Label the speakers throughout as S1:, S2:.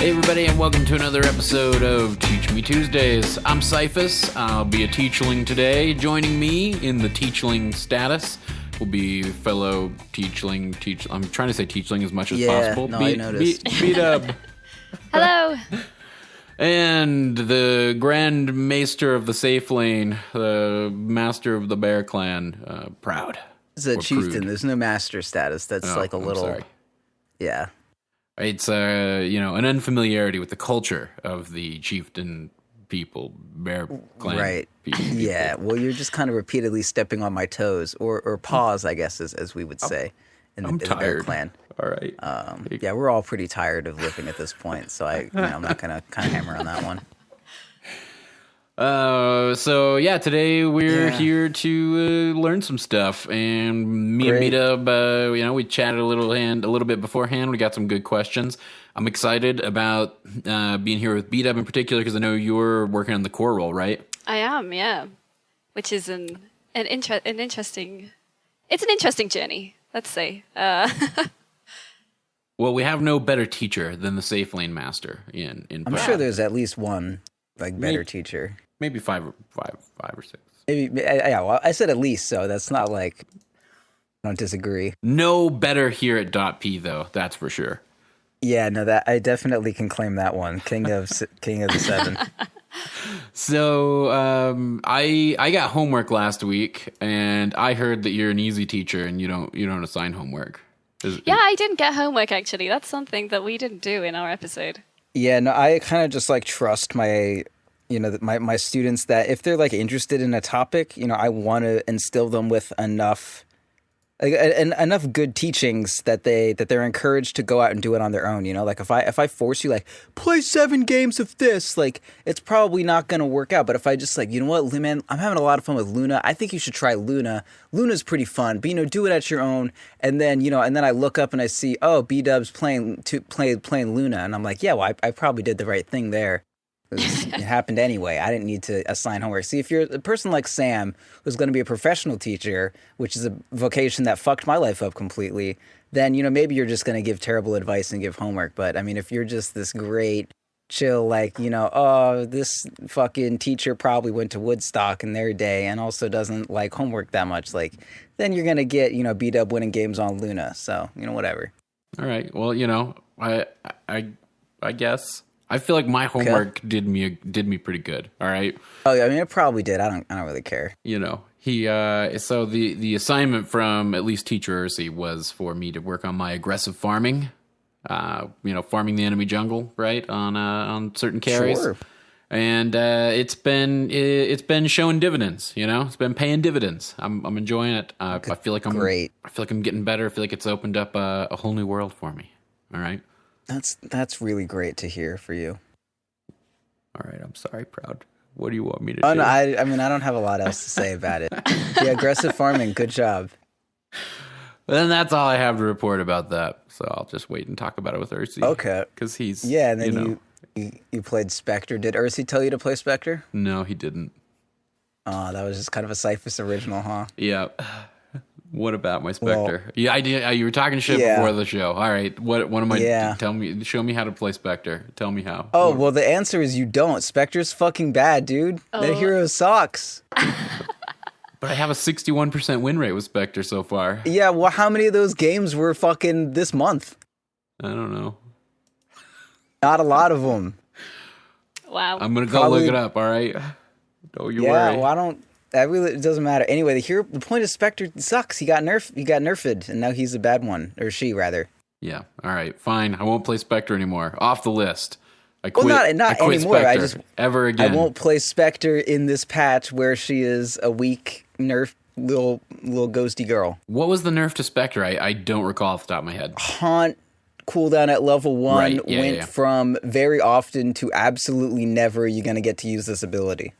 S1: Hey everybody, and welcome to another episode of Teach Me Tuesdays. I'm Cyphus. I'll be a teachling today. Joining me in the teachling status will be fellow teachling. I'm trying to say teachling as much as possible.
S2: I noticed.
S1: Beedub.
S3: Hello.
S1: And the Grand Maester of the Safe Lane, the Master of the Bear Clan, Proud.
S2: It's a chieftain.
S1: Prude.
S2: There's no master status. That's like a little.
S1: Sorry.
S2: Yeah.
S1: It's an unfamiliarity with the culture of the chieftain people, Bear Clan.
S2: Right.
S1: People.
S2: Yeah. Well, you're just kind of repeatedly stepping on my toes, or paws, I guess, as we would say in the Bear Clan.
S1: All right.
S2: Yeah, we're all pretty tired of living at this point, so I'm not gonna kind of hammer on that one.
S1: Today we're here to learn some stuff, and me
S2: Great.
S1: and Beedub, we chatted a little bit beforehand. We got some good questions. I'm excited about being here with Beedub in particular because I know you're working on the core role, right?
S3: I am, yeah. Which is an interesting. It's an interesting journey. Let's say.
S1: Well, we have no better teacher than the Safe Lane Master in
S2: I'm sure there's at least one better teacher.
S1: Maybe five or six.
S2: Maybe, yeah. Well, I said at least, so that's not like I don't disagree.
S1: No better here at .p though. That's for sure.
S2: Yeah, no, that I definitely can claim that one. King of the Seven.
S1: So I got homework last week, and I heard that you're an easy teacher and you don't assign homework.
S3: I didn't get homework actually. That's something that we didn't do in our episode.
S2: Yeah, no, I kind of just trust my my students that if they're interested in a topic, I want to instill them with enough good teachings that they're encouraged to go out and do it on their own. If I force you play 7 games of this, it's probably not going to work out. But if I just you know what, man, I'm having a lot of fun with Luna. I think you should try Luna. Luna's pretty fun, but do it at your own. And then and then I look up and I see B-Dub's playing Luna, and I'm like, yeah, well, I probably did the right thing there. It happened anyway. I didn't need to assign homework. See, if you're a person like Sam, who's going to be a professional teacher, which is a vocation that fucked my life up completely, then, maybe you're just going to give terrible advice and give homework. But, I mean, if you're just this great, chill, this fucking teacher probably went to Woodstock in their day and also doesn't like homework that much, then you're going to get, Beedub winning games on Luna. So, whatever.
S1: All right. Well, I guess. I feel like my homework did me pretty good. All right.
S2: Oh yeah, I mean it probably did. I don't really care.
S1: So the assignment from at least Teacher Ursi was for me to work on my aggressive farming. Farming the enemy jungle, right, on certain carries.
S2: Sure.
S1: And it's been showing dividends. It's been paying dividends. I'm enjoying it. I feel like I'm
S2: great.
S1: I feel like I'm getting better. I feel like it's opened up a whole new world for me. All right.
S2: That's really great to hear for you.
S1: All right, I'm sorry, Proud. What do you want me to
S2: do?
S1: No,
S2: I mean, I don't have a lot else to say about it. Yeah, aggressive farming, good job.
S1: Well, then that's all I have to report about that. So I'll just wait and talk about it with Ursi.
S2: Okay.
S1: Because he's...
S2: Yeah, and then you played Spectre. Did Ursi tell you to play Spectre?
S1: No, he didn't.
S2: Oh, that was just kind of a Cyphus original, huh?
S1: Yeah. What about my Spectre? Well, yeah, I did. You were talking shit before the show. All right, what am I? Yeah. Show me how to play Spectre. Tell me how.
S2: Oh, well, the answer is you don't. Spectre's fucking bad, dude. Oh. That hero sucks.
S1: But I have a 61% win rate with Spectre so far.
S2: Yeah, well, how many of those games were fucking this month?
S1: I don't know.
S2: Not a lot of them.
S3: Wow.
S1: I'm gonna go look it up. All right. Don't you worry.
S2: Yeah, well, I don't. It doesn't matter. Anyway, the point is Spectre sucks. He got nerfed, and now he's a bad one. Or she, rather.
S1: Yeah. All right. Fine. I won't play Spectre anymore. Off the list. I quit.
S2: Well, not
S1: I quit
S2: anymore.
S1: Spectre ever again.
S2: I won't play Spectre in this patch where she is a weak, nerfed little ghosty girl.
S1: What was the nerf to Spectre? I don't recall off the top of my head.
S2: Haunt cooldown at level 1
S1: right.
S2: went from very often to absolutely never you're going to get to use this ability.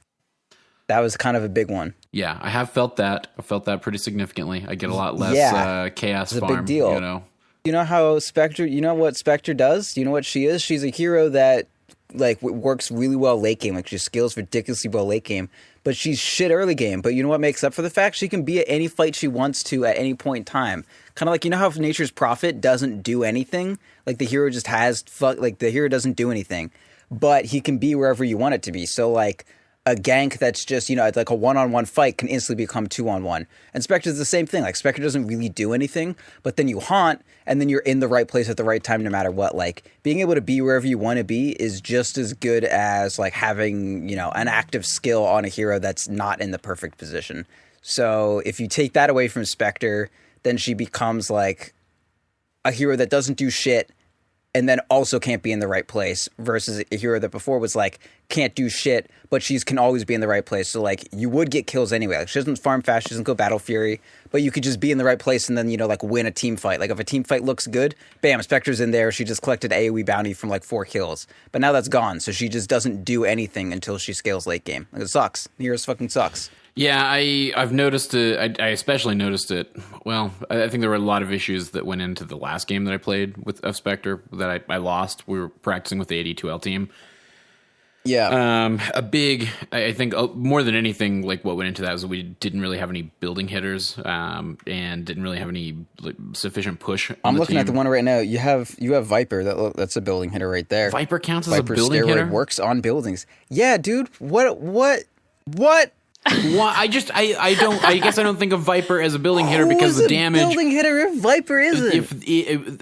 S2: That was kind of a big one.
S1: Yeah, I have felt that. I felt that pretty significantly. I get a lot less chaos farm.
S2: It's a big deal. You know how Spectre, you know what Spectre does? You know what she is? She's a hero that works really well late game. She scales ridiculously well late game. But she's shit early game. But you know what makes up for the fact? She can be at any fight she wants to at any point in time. Kind of like, you know how Nature's Prophet doesn't do anything? Like, the hero just has like, the hero doesn't do anything, but he can be wherever you want it to be. So, like, a gank that's just, you know, it's like a one-on-one fight can instantly become 2-on-1. And Spectre's the same thing. Like, Spectre doesn't really do anything, but then you haunt, and then you're in the right place at the right time no matter what. Like, being able to be wherever you want to be is just as good as, like, having, you know, an active skill on a hero that's not in the perfect position. So if you take that away from Spectre, then she becomes, like, a hero that doesn't do shit and then also can't be in the right place, versus a hero that before was, like, can't do shit, but she can always be in the right place. So, like, you would get kills anyway. Like, she doesn't farm fast, she doesn't go Battle Fury, but you could just be in the right place and then, you know, like, win a team fight. Like, if a team fight looks good, bam, Spectre's in there. She just collected AoE bounty from, like, 4 kills. But now that's gone, so she just doesn't do anything until she scales late game. Like, it sucks. The hero fucking sucks.
S1: Yeah, I've noticed it. I especially noticed it. Well, I think there were a lot of issues that went into the last game that I played of Spectre that I lost. We were practicing with the 82L team.
S2: Yeah.
S1: I think more than anything, like, what went into that was we didn't really have any building hitters, and didn't really have any, like, sufficient push.
S2: I'm looking at the one right now. You have Viper. That's a building hitter right there.
S1: Viper counts as
S2: Viper
S1: a building
S2: steroid
S1: hitter.
S2: Works on buildings. Yeah, dude. What?
S1: Well, I guess I don't think of Viper as a building hitter because the damage.
S2: Building hitter if Viper isn't.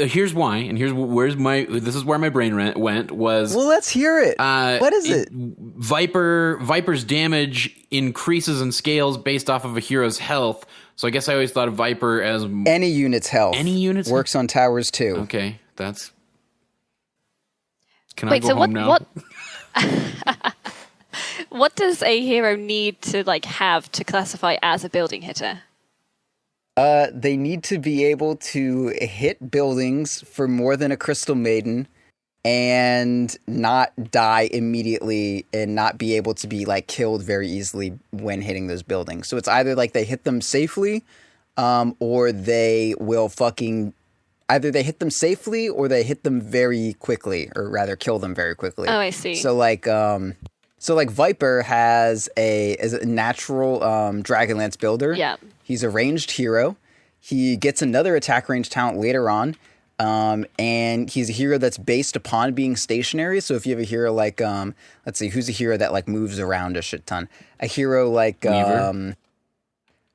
S1: Here's why, and this is where my brain went was.
S2: Well, let's hear it. What is it?
S1: Viper's damage increases and scales based off of a hero's health. So I guess I always thought of Viper as
S2: any unit's health.
S1: Any unit's
S2: works on towers too.
S1: Okay, that's. Can
S3: Wait,
S1: I go home now?
S3: What does a hero need to, like, have to classify as a building hitter?
S2: They need to be able to hit buildings for more than a Crystal Maiden and not die immediately and not be able to be, like, killed very easily when hitting those buildings. So it's either, like, they hit them safely, or they will either they hit them safely or they hit them very quickly, or rather kill them very quickly.
S3: Oh, I see.
S2: So, like, Viper is a natural Dragonlance builder.
S3: Yeah.
S2: He's a ranged hero. He gets another attack range talent later on. And he's a hero that's based upon being stationary. So if you have a hero like, let's see, who's a hero that, like, moves around a shit ton? A hero like,
S1: Weaver?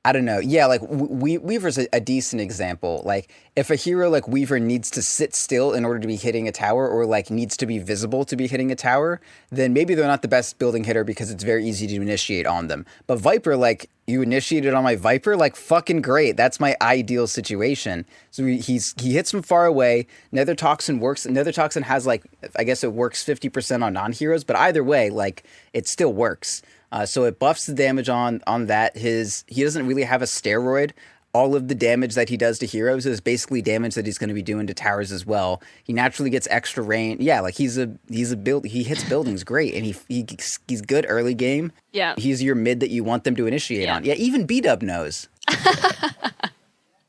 S2: I don't know. Yeah, like, Weaver's a decent example. Like, if a hero like Weaver needs to sit still in order to be hitting a tower, or, like, needs to be visible to be hitting a tower, then maybe they're not the best building hitter because it's very easy to initiate on them. But Viper, like, you initiated on my Viper? Like, fucking great. That's my ideal situation. So he hits from far away. Nether Toxin works. Nether Toxin has, like, I guess it works 50% on non-heroes, but either way, like, it still works. So it buffs the damage on that. He doesn't really have a steroid. All of the damage that he does to heroes is basically damage that he's going to be doing to towers as well. He naturally gets extra range. Yeah, like, he hits buildings great, and he's good early game.
S3: Yeah.
S2: He's your mid that you want them to initiate on. Yeah, even Beedub knows.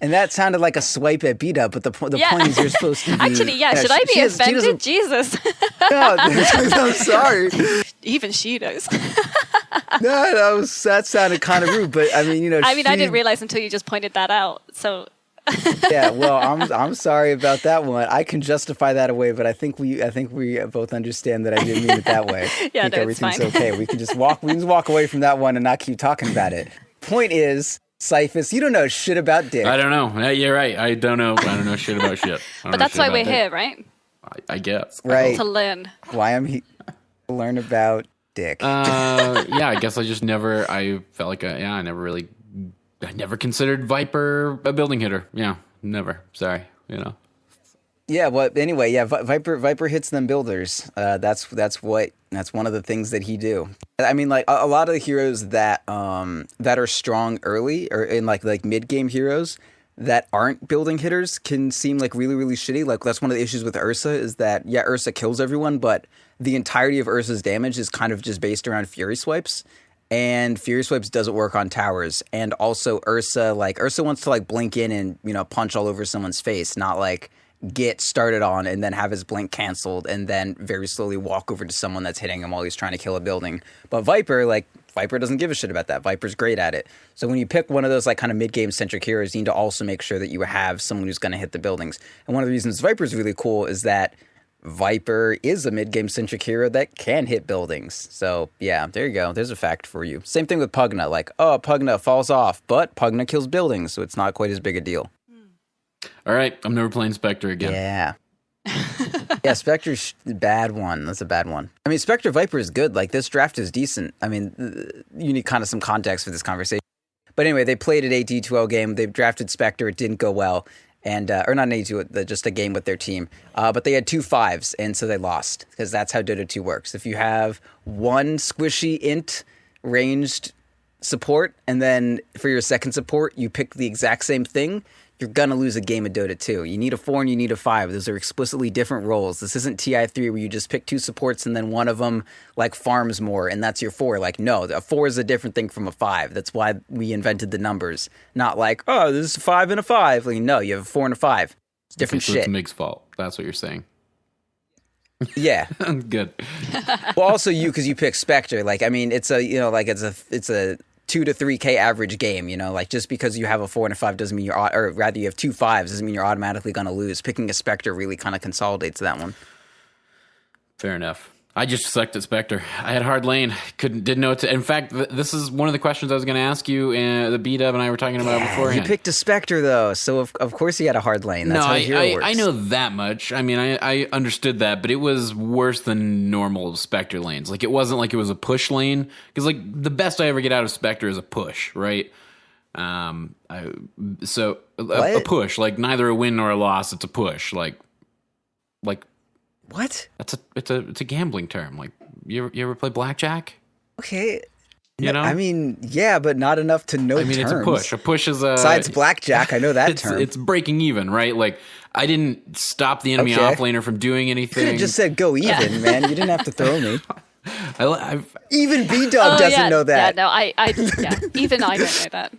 S2: And that sounded like a swipe at Beedub, but the point is you're supposed to be...
S3: Actually, yeah, should I be offended? Jesus.
S2: No, I'm sorry.
S3: Even she knows.
S2: No, that sounded kind of rude, but I mean, you know...
S3: I didn't realize until you just pointed that out, so...
S2: Yeah, well, I'm sorry about that one. I can justify that away, but I think we both understand that I didn't mean it that way.
S3: Yeah,
S2: I think everything's
S3: it's fine.
S2: okay. We can just walk away from that one and not keep talking about it. Point is, Cyphus, you don't know shit about dick.
S1: I don't know. You're right. I don't know shit about shit.
S3: But that's why we're here, right?
S1: I guess.
S2: Right.
S3: To learn.
S2: Why am he to learn about dick?
S1: Yeah, I guess I felt like I never considered Viper a building hitter. Yeah, never. Sorry, you know.
S2: Yeah, well, anyway, yeah, Viper hits them builders. That's one of the things that he do. I mean, like, a lot of the heroes that are strong early, or in like mid game heroes that aren't building hitters, can seem like really, really shitty. Like, that's one of the issues with Ursa, is that, yeah, Ursa kills everyone, but the entirety of Ursa's damage is kind of just based around Fury Swipes. And Fury Swipes doesn't work on towers. And also Ursa wants to, like, blink in and, you know, punch all over someone's face, not, like, get started on and then have his blink canceled and then very slowly walk over to someone that's hitting him while he's trying to kill a building. But Viper doesn't give a shit about that. Viper's great at it. So when you pick one of those like kind of mid-game centric heroes, you need to also make sure that you have someone who's going to hit the buildings. And one of the reasons Viper's really cool is that Viper is a mid-game centric hero that can hit buildings. So yeah, there you go. There's a fact for you. Same thing with Pugna. Like, oh, Pugna falls off, but Pugna kills buildings, so it's not quite as big a deal.
S1: All right, I'm never playing Spectre again.
S2: Yeah. Yeah, Spectre's a bad one. That's a bad one. I mean, Spectre Viper is good. Like, this draft is decent. I mean, you need kind of some context for this conversation. But anyway, they played an AD2L game. They drafted Spectre. It didn't go well. And or not an AD2, just a game with their team. But they had 2 5s, and so they lost. Because that's how Dota 2 works. If you have one squishy int ranged support, and then for your second support, you pick the exact same thing, you're going to lose a game of Dota 2. You need a 4 and you need a 5. Those are explicitly different roles. This isn't TI3 where you just pick 2 supports and then one of them like farms more and that's your 4. Like, no, a 4 is a different thing from a 5. That's why we invented the numbers. Not like, oh, this is a 5 and a 5. Like, no, you have a 4 and a 5. It's different shit.
S1: It's Mig's fault. That's what you're saying.
S2: Yeah.
S1: Good.
S2: Well, also because you pick Spectre. Like, I mean, it's a 2 to 3K average game, like just because you have a 4 and a 5 doesn't mean or rather you have 2 5s doesn't mean you're automatically going to lose. Picking a Spectre really kind of consolidates that one.
S1: Fair enough. I just sucked at Spectre. I had hard lane. Didn't know what to. In fact, this is one of the questions I was going to ask you. The Beedub and I were talking about beforehand.
S2: You picked a Spectre though, so of course you had a hard lane. That's how hero works.
S1: I know that much. I mean, I understood that, but it was worse than normal Spectre lanes. Like, it wasn't like it was a push lane, because like the best I ever get out of Spectre is a push, right? A push, like neither a win nor a loss. It's a push, like.
S2: What?
S1: It's a gambling term. Like, you ever play blackjack?
S2: Okay.
S1: You know?
S2: I mean, yeah, but not enough to know terms.
S1: It's a push. A push is a...
S2: Besides blackjack, I know that term.
S1: It's breaking even, right? Like, I didn't stop the enemy offlaner from doing anything.
S2: You could have just said go even, man. You didn't have to throw me. Even B-Dub doesn't know that.
S3: Yeah, no, even I don't know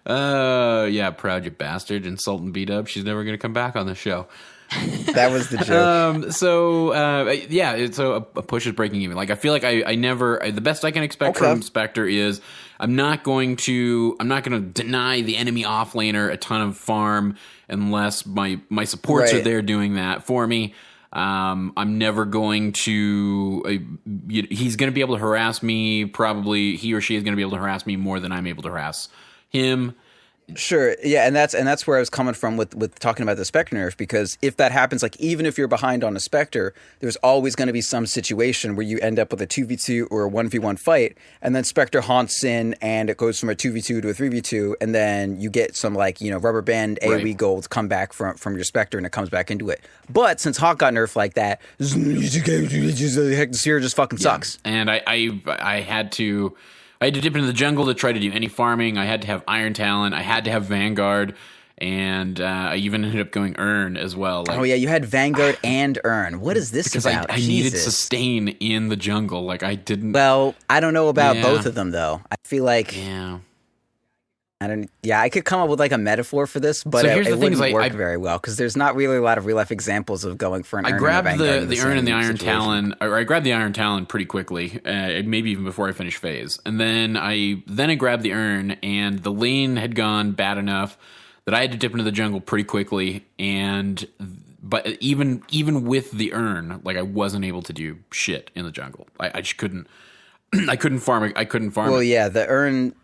S3: that.
S1: Yeah, proud you bastard. Insulting B-Dub. She's never going to come back on the show.
S2: That was the joke.
S1: So a push is breaking even. Like, I feel like I never, the best I can expect from Spectre is I'm not going to deny the enemy offlaner a ton of farm unless my supports are there doing that for me. I'm never going to, he's going to be able to harass me. Probably he or she is going to be able to harass me more than I'm able to harass him.
S2: Sure, yeah, and that's where I was coming from with talking about the Spectre nerf, because if that happens, like even if you're behind on a Spectre, there's always going to be some situation where you end up with a 2v2 or a 1v1 fight, and then Spectre haunts in, and it goes from a 2v2 to a 3v2, and then you get some rubber band AoE gold come back from your Spectre, and it comes back into it. But since Hawk got nerfed like that, the Seer just fucking sucks.
S1: And I had to dip into the jungle to try to do any farming. I had to have Iron Talon. I had to have Vanguard. And I even ended up going Urn as well.
S2: Like, oh, yeah, you had Vanguard and Urn. What is this about?
S1: I needed sustain in the jungle. Like, I didn't...
S2: Well, I don't know about both of them, though. I feel like...
S1: Yeah.
S2: I could come up with a metaphor for this, but it wouldn't work very well, because there's not really a lot of real-life examples of going for an Urn.
S1: I grabbed the Urn and the Iron Talon, or I grabbed the Iron Talon pretty quickly, maybe even before I finished phase. And then I grabbed the Urn, and the lane had gone bad enough that I had to dip into the jungle pretty quickly, but even with the Urn, I wasn't able to do shit in the jungle. I just couldn't. I couldn't farm.
S2: Well, yeah, the Urn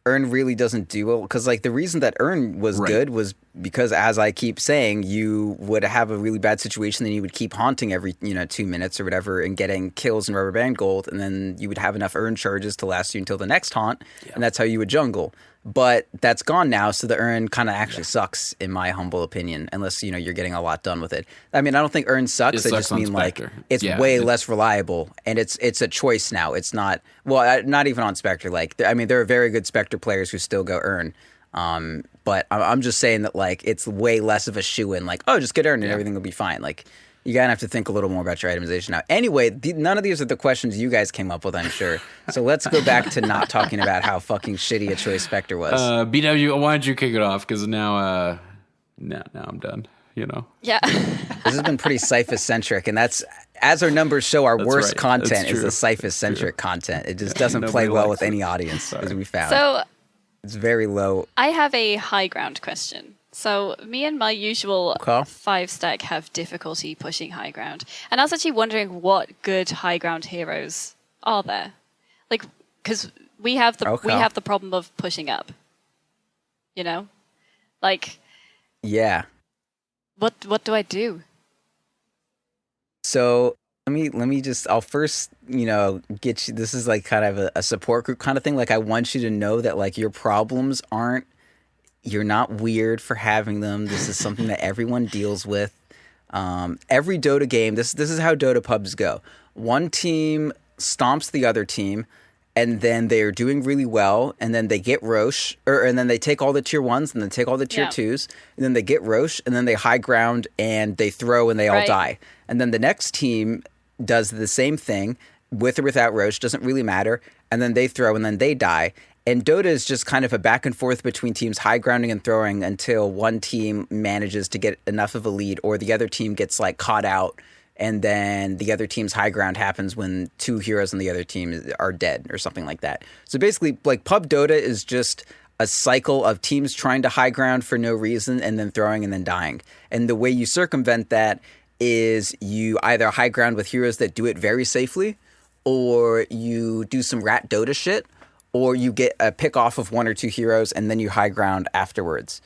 S2: really doesn't do well, because the reason that Urn was good was because, as I keep saying, you would have a really bad situation, then you would keep haunting every 2 minutes or whatever and getting kills and rubber band gold, and then you would have enough Urn charges to last you until the next haunt, and that's how you would jungle. But that's gone now, so the Urn kind of actually sucks, in my humble opinion, unless you're getting a lot done with it. I mean, I don't think Urn sucks. I just mean it's way less reliable, and it's a choice now. It's not not even on Spectre. There are very good Spectre players who still go Urn. But I'm just saying that it's way less of a shoo-in. Just get Urn and everything will be fine. You gotta have to think a little more about your itemization now. Anyway, none of these are the questions you guys came up with, I'm sure. So let's go back to not talking about how fucking shitty a choice Spectre was.
S1: BW, why don't you kick it off? Because now I'm done.
S3: Yeah.
S2: This has been pretty Cyphus-centric, and that's, as our numbers show, our worst
S1: right.
S2: content
S1: That's
S2: is the
S1: true.
S2: Cyphus-centric content. It just doesn't
S1: Nobody
S2: play well
S1: likes
S2: with any
S1: it.
S2: audience, as we found.
S3: So
S2: It's very low.
S3: I have a high ground question. So me and my usual
S2: Okay.
S3: 5-stack have difficulty pushing high ground. And I was actually wondering what good high ground heroes are there? Like, because we have the problem of pushing up. Like,
S2: Yeah.
S3: what do I do?
S2: So let me just, I'll first, get you, this is like kind of a support group kind of thing. Like, I want you to know that like your problems you're not weird for having them. This is something that everyone deals with. Every Dota game, this is how Dota pubs go. One team stomps the other team, and then they're doing really well, and then they get Roche, and then they take all the tier 1s, and then take all the tier 2s, and then they get Roche, and then they high ground, and they throw, and they all die. And then the next team does the same thing, with or without Roche, doesn't really matter, and then they throw, and then they die. And Dota is just kind of a back and forth between teams high grounding and throwing until one team manages to get enough of a lead, or the other team gets like caught out, and then the other team's high ground happens when 2 heroes on the other team are dead or something like that. So basically, like, pub Dota is just a cycle of teams trying to high ground for no reason and then throwing and then dying. And the way you circumvent that is you either high ground with heroes that do it very safely, or you do some rat Dota shit, or you get a pick off of 1 or 2 heroes and then you high ground afterwards.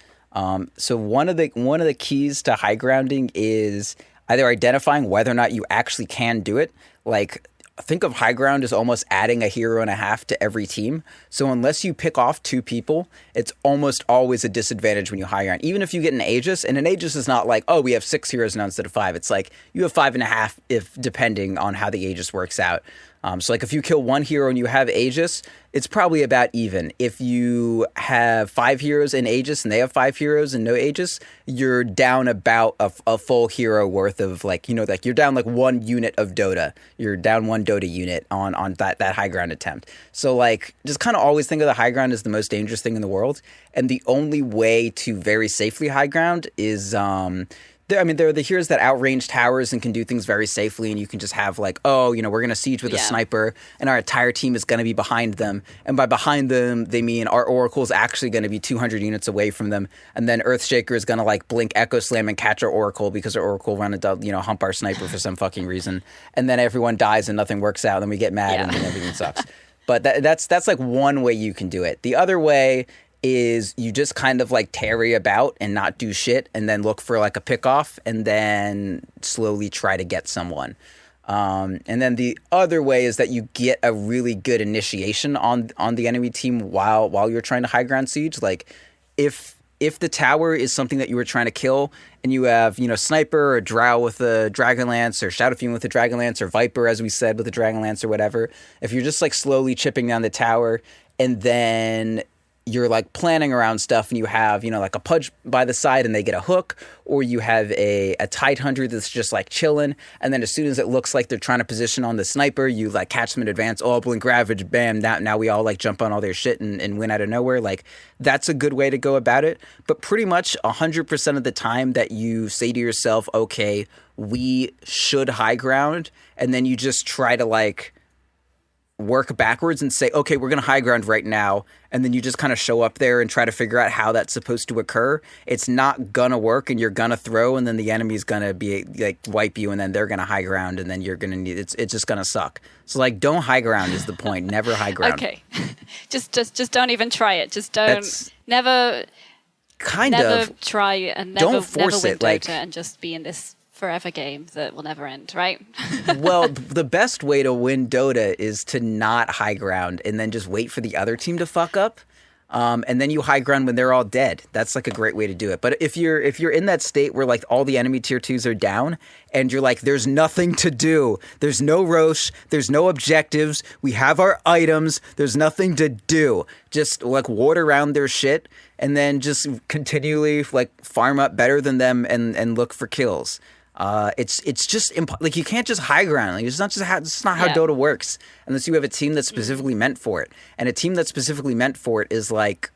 S2: So one of the keys to high grounding is either identifying whether or not you actually can do it. Like, think of high ground as almost adding a hero and a half to every team. So unless you pick off 2 people, it's almost always a disadvantage when you high ground. Even if you get an Aegis, and an Aegis is not like, oh, we have 6 heroes now instead of 5. It's like you have 5.5 if depending on how the Aegis works out. So like if you kill 1 hero and you have Aegis, it's probably about even. If you have 5 heroes and Aegis and they have 5 heroes and no Aegis, you're down about a full hero worth of like you're down like 1 unit of Dota. You're down 1 Dota unit on that high ground attempt. So like just kind of always think of the high ground as the most dangerous thing in the world. And the only way to very safely high ground is there are the heroes that outrange towers and can do things very safely, and you can just have like, we're going to siege with a sniper, and our entire team is going to be behind them. And by behind them, they mean our Oracle is actually going to be 200 units away from them, and then Earthshaker is going to like blink Echo Slam and catch our Oracle because our Oracle wanted to hump our sniper for some fucking reason, and then everyone dies and nothing works out, and then we get mad and then everything sucks. But that's like one way you can do it. The other way is you just kind of like tarry about and not do shit and then look for like a pickoff and then slowly try to get someone. And then the other way is that you get a really good initiation on the enemy team while you're trying to high ground siege. Like if the tower is something that you were trying to kill and you have, Sniper or Drow with a Dragonlance or Shadow Fiend with a Dragonlance or Viper, as we said, with a Dragonlance or whatever, if you're just like slowly chipping down the tower and then you're like planning around stuff and you have, like a Pudge by the side and they get a hook, or you have a Tide Hunter that's just like chilling. And then as soon as it looks like they're trying to position on the sniper, you like catch them in advance. Oh, blink ravage, bam. Now we all like jump on all their shit and win out of nowhere. Like that's a good way to go about it. But pretty much 100% of the time that you say to yourself, okay, we should high ground. And then you just try to like work backwards and say, okay, we're going to high ground right now. And then you just kind of show up there and try to figure out how that's supposed to occur. It's not going to work, and you're going to throw, and then the enemy's going to be like wipe you, and then they're going to high ground, and then you're going to need it's just going to suck. So like don't high ground is the point. Never high ground.
S3: Okay. just don't even try it. Just don't never try and never
S2: force
S3: win
S2: it,
S3: Dota
S2: like,
S3: and just be in this forever game that will never end, right?
S2: Well, the best way to win Dota is to not high ground and then just wait for the other team to fuck up. And then you high ground when they're all dead. That's like a great way to do it. But if you're in that state where like all the enemy tier 2s are down and you're like, there's nothing to do. There's no Roche. There's no objectives. We have our items. There's nothing to do. Just like ward around their shit and then just continually like farm up better than them and look for kills. It's just like you can't just high ground. Like it's not how Dota works unless you have a team that's specifically meant for it. And a team that's specifically meant for it is like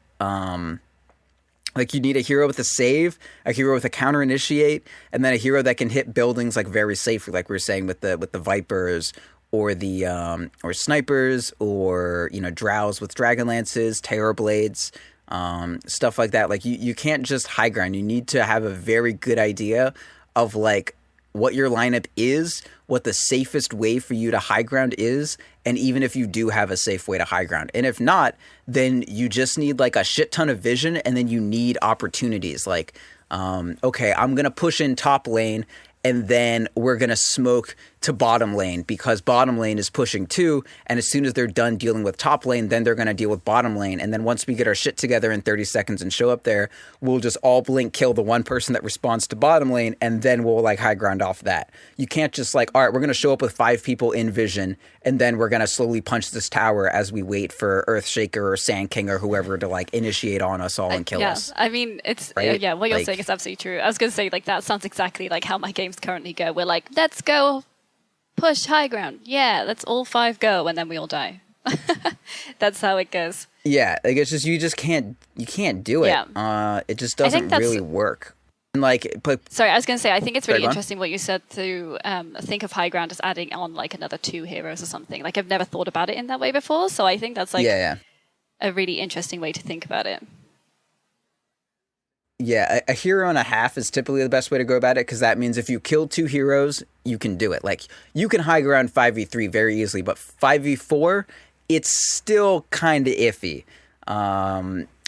S2: Like you need a hero with a save, a hero with a counter initiate, and then a hero that can hit buildings like very safely, like we were saying with the Vipers or the or snipers, or drows with dragon lances, terror blades, stuff like that. Like you can't just high ground. You need to have a very good idea of like what your lineup is, what the safest way for you to high ground is, and even if you do have a safe way to high ground. And if not, then you just need like a shit ton of vision, and then you need opportunities. Like, okay, I'm going to push in top lane, and then we're going to smoke to bottom lane because bottom lane is pushing too. And as soon as they're done dealing with top lane, then they're going to deal with bottom lane. And then once we get our shit together in 30 seconds and show up there, we'll just all blink kill the one person that responds to bottom lane. And then we'll like high ground off that. You can't just like, all right, we're going to show up with 5 people in vision, and then we're going to slowly punch this tower as we wait for Earthshaker or Sand King or whoever to like initiate on us all and kill us.
S3: I mean, it's,
S2: right?
S3: What you're saying is absolutely true. I was going to say, like, that sounds exactly like how my games currently go. We're like, let's go push high ground. Yeah, let's all 5 go, and then we all die. That's how it goes.
S2: Yeah, like it's just you can't do it.
S3: Yeah.
S2: It just doesn't really work. And like, but
S3: sorry, I was going to say, I think it's really interesting what you said to think of high ground as adding on like another 2 heroes or something. Like I've never thought about it in that way before, so I think that's like a really interesting way to think about it.
S2: Yeah, a hero and a half is typically the best way to go about it, because that means if you kill 2 heroes, you can do it. Like, you can high ground 5v3 very easily, but 5v4, it's still kind of iffy.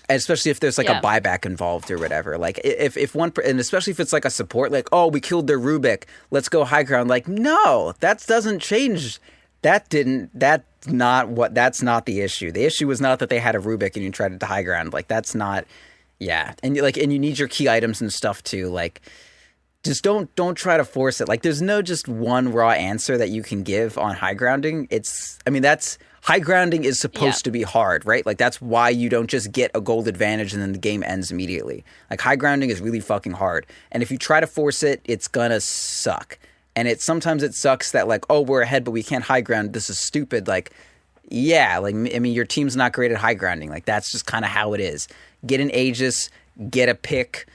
S2: Especially if there's like a buyback involved or whatever. Like, if one, and especially if it's like a support, like, oh, we killed their Rubik, let's go high ground. Like, no, that doesn't change. That's not the issue. The issue was not that they had a Rubik and you tried to high ground. Like, that's not. Yeah, and you need your key items and stuff too. Like, just don't try to force it. Like, there's no just one raw answer that you can give on high grounding. That's high grounding is supposed to be hard, right? Like, that's why you don't just get a gold advantage and then the game ends immediately. Like, high grounding is really fucking hard, and if you try to force it, it's gonna suck. And sometimes it sucks that like, oh, we're ahead but we can't high ground. This is stupid. Like, yeah, like, I mean, your team's not great at high grounding. Like, that's just kind of how it is. Get an Aegis, get a pick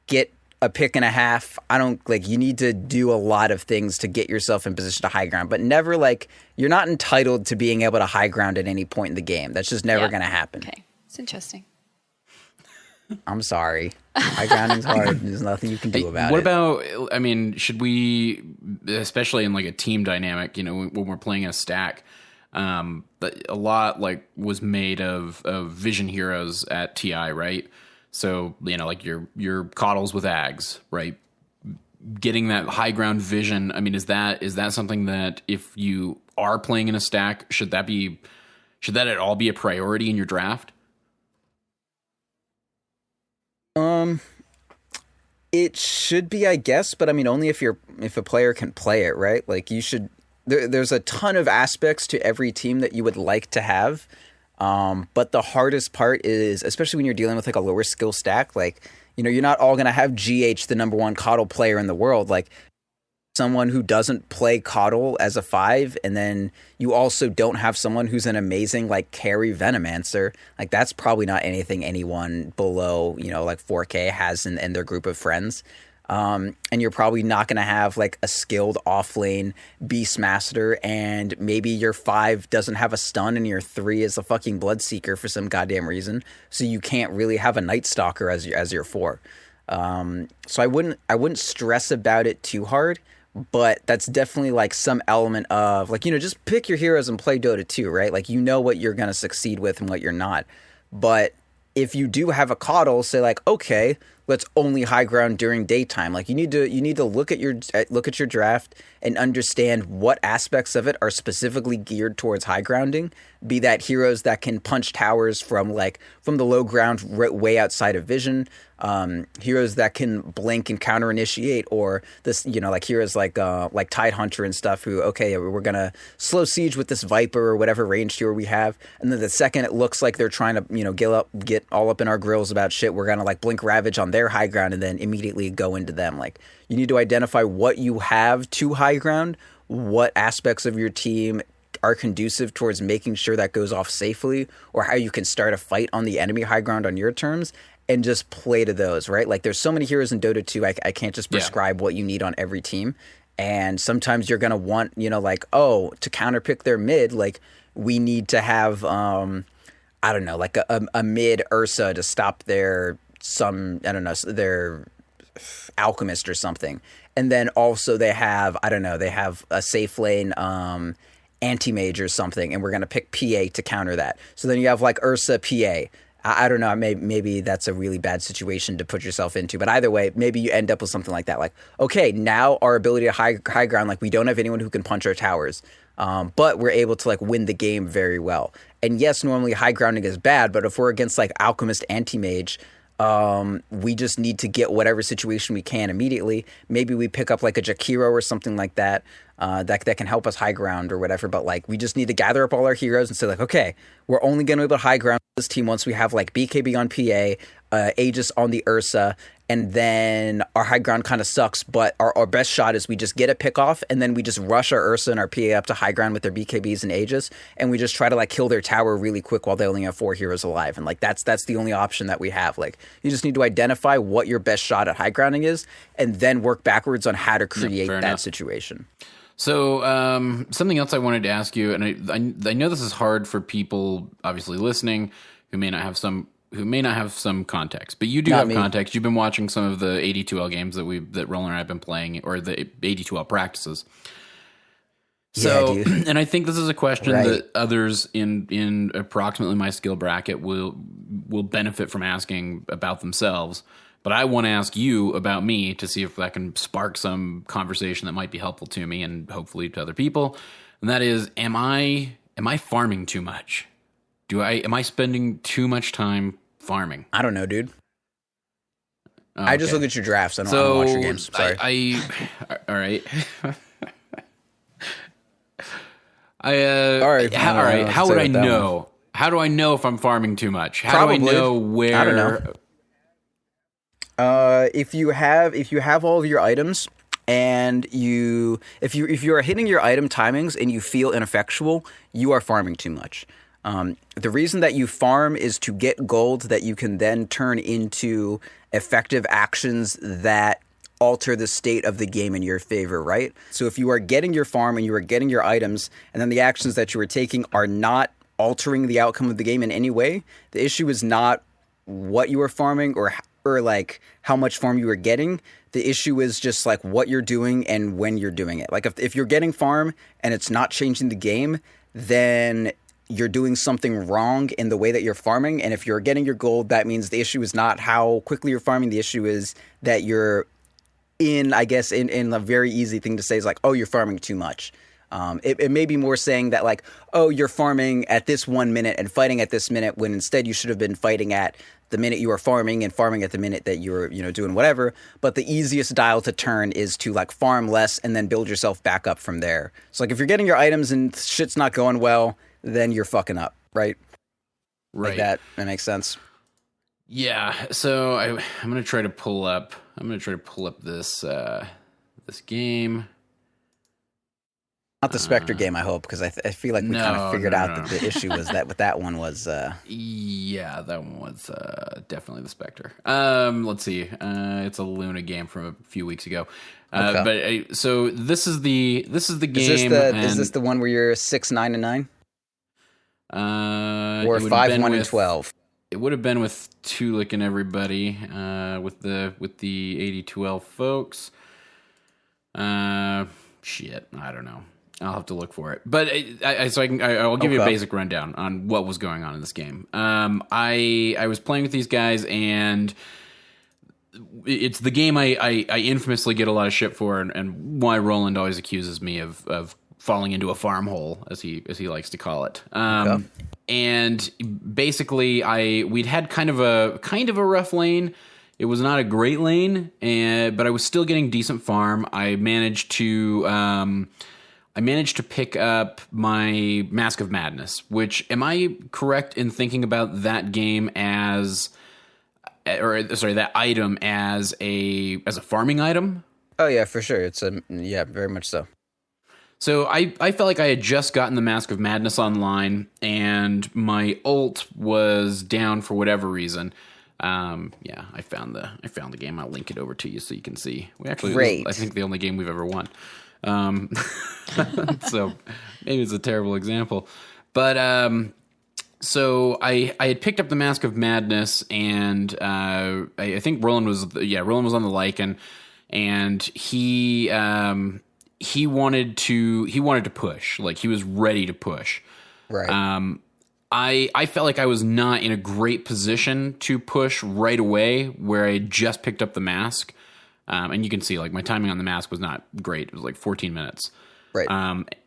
S2: and a half. You need to do a lot of things to get yourself in position to high ground, but never like, you're not entitled to being able to high ground at any point in the game. That's just never going to happen.
S3: Okay, it's interesting.
S2: I'm sorry. High grounding's hard. There's nothing you can do about it.
S1: What about, I mean, should we, especially in like a team dynamic, when we're playing a stack, but a lot like was made of vision heroes at TI, right? So, like your coddles with Ags, right? Getting that high ground vision. I mean, is that something that if you are playing in a stack, should that at all be a priority in your draft?
S2: It should be, I guess, but I mean, only if a player can play it, right? Like, you should. There's a ton of aspects to every team that you would like to have, but the hardest part is, especially when you're dealing with like a lower skill stack, like, you're not all going to have GH, the number 1 coddle player in the world. Like, someone who doesn't play coddle as a 5, and then you also don't have someone who's an amazing like carry Venomancer. Like, that's probably not anything anyone below like 4K has in their group of friends. And you're probably not going to have like a skilled offlane Beastmaster, and maybe your 5 doesn't have a stun and your 3 is a fucking Bloodseeker for some goddamn reason. So you can't really have a Night Stalker as your 4. So I wouldn't stress about it too hard, but that's definitely like some element of like, just pick your heroes and play Dota 2, right? Like, what you're going to succeed with and what you're not. But if you do have a coddle, say like, okay, let's only high ground during daytime. Like, you need to look at your draft and understand what aspects of it are specifically geared towards high grounding. Be that heroes that can punch towers from the low ground way outside of vision, heroes that can blink and counter initiate, or this, like heroes like Tidehunter and stuff who, okay, we're gonna slow siege with this Viper or whatever ranged hero we have, and then the second it looks like they're trying to get all up in our grills about shit, we're gonna like blink Ravage on their high ground and then immediately go into them. Like, you need to identify what you have to high ground, what aspects of your team are conducive towards making sure that goes off safely, or how you can start a fight on the enemy high ground on your terms, and just play to those, right? Like there's so many heroes in Dota 2, I can't just prescribe what you need on every team. And sometimes you're going to want, you know, like, oh, to counterpick their mid, like we need to have, I don't know, like a mid Ursa to stop their alchemist or something. And then also they have, I don't know, they have a safe lane anti-mage or something, and we're going to pick PA to counter that. So then you have like Ursa PA. I don't know, maybe that's a really bad situation to put yourself into. But either way, maybe you end up with something like that. Like, okay, now our ability to high ground, like we don't have anyone who can punch our towers. But we're able to like win the game very well. And yes, normally high grounding is bad, but if we're against like Alchemist anti-mage, we just need to get whatever situation we can immediately. Maybe we pick up like a Jakiro or something like that, that can help us high ground or whatever. But like we just need to gather up all our heroes and say like, okay, we're only going to be able to high ground this team once we have like BKB on PA, Aegis on the Ursa, and then our high ground kind of sucks, but our best shot is we just get a pick off, and then we just rush our Ursa and our PA up to high ground with their BKBs and Aegis, and we just try to like kill their tower really quick while they only have 4 heroes alive. And like that's the only option that we have. Like you just need to identify what your best shot at high grounding is, and then work backwards on how to create that situation.
S1: So something else I wanted to ask you, and I know this is hard for people obviously listening who may not have some context, but you do have context. You've been watching some of the 82L games that Roland and I have been playing, or the 82L practices. So, yeah, and I think this is a question that others in approximately my skill bracket will benefit from asking about themselves. But I want to ask you about me to see if that can spark some conversation that might be helpful to me and hopefully to other people. And that is, am I farming too much? Am I spending too much time farming?
S2: I don't know, dude. Okay. I just look at your drafts. I don't watch your games. Sorry.
S1: All right.
S2: All right.
S1: How would I know? How do I know if I'm farming too much? How do I know where?
S2: I don't know. If you have all of your items and if you are hitting your item timings and you feel ineffectual, you are farming too much. The reason that you farm is to get gold that you can then turn into effective actions that alter the state of the game in your favor, right? So if you are getting your farm and you are getting your items, and then the actions that you are taking are not altering the outcome of the game in any way, the issue is not what you are farming or like how much farm you are getting. The issue is just like what you're doing and when you're doing it. Like if you're getting farm and it's not changing the game, then you're doing something wrong in the way that you're farming. And if you're getting your gold, that means the issue is not how quickly you're farming. The issue is that you're in a very easy thing to say is like, oh, you're farming too much. It may be more saying that like, oh, you're farming at this 1 minute and fighting at this minute, when instead you should have been fighting at the minute you are farming and farming at the minute that you're, doing whatever. But the easiest dial to turn is to like farm less and then build yourself back up from there. So like if you're getting your items and shit's not going well, then you're fucking up, right?
S1: Right.
S2: Like that makes sense.
S1: Yeah. So I'm gonna try to pull up this this game.
S2: Not the Spectre game, I hope, because I feel like we kind of figured out that the issue was that with that one was...
S1: Yeah, that one was definitely the Spectre. Let's see. It's a Luna game from a few weeks ago. Okay. But so this is the game.
S2: Is this the one where you're 6-9-9? Or 5-1-12?
S1: It would have been with Tulik and everybody, with the 82L folks. Shit, I don't know. I'll have to look for it. But I'll give you a basic rundown on what was going on in this game. I was playing with these guys, and it's the game I infamously get a lot of shit for, and why Roland always accuses me of falling into a farm hole, as he likes to call it. And basically, we'd had kind of a rough lane. It was not a great lane, but I was still getting decent farm. I managed to pick up my Mask of Madness, which, am I correct in thinking about that game that item as a farming item?
S2: Oh yeah, for sure. It's very much so.
S1: So I felt like I had just gotten the Mask of Madness online, and my ult was down for whatever reason. Yeah, I found the game. I'll link it over to you so you can see. We actually,
S2: Great.
S1: I think the only game we've ever won. So maybe it's a terrible example, but so I had picked up the Mask of Madness, and I think Roland was on the Lycan, and he wanted to push, like he was ready to push.
S2: Right.
S1: I felt like I was not in a great position to push right away where I had just picked up the mask. And you can see like my timing on the mask was not great. It was like 14 minutes.
S2: Right.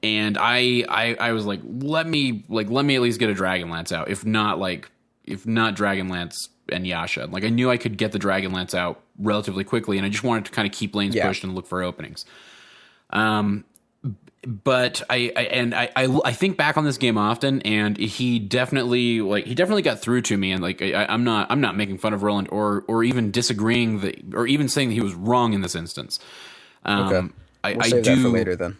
S1: And I was like, let me at least get a Dragonlance out. If not Dragonlance and Yasha. Like I knew I could get the Dragonlance out relatively quickly, and I just wanted to kind of keep lanes pushed and look for openings. But I think back on this game often, and he definitely got through to me, and like I'm not making fun of Roland or even disagreeing or even saying that he was wrong in this instance.
S2: Okay. We'll save that for later then.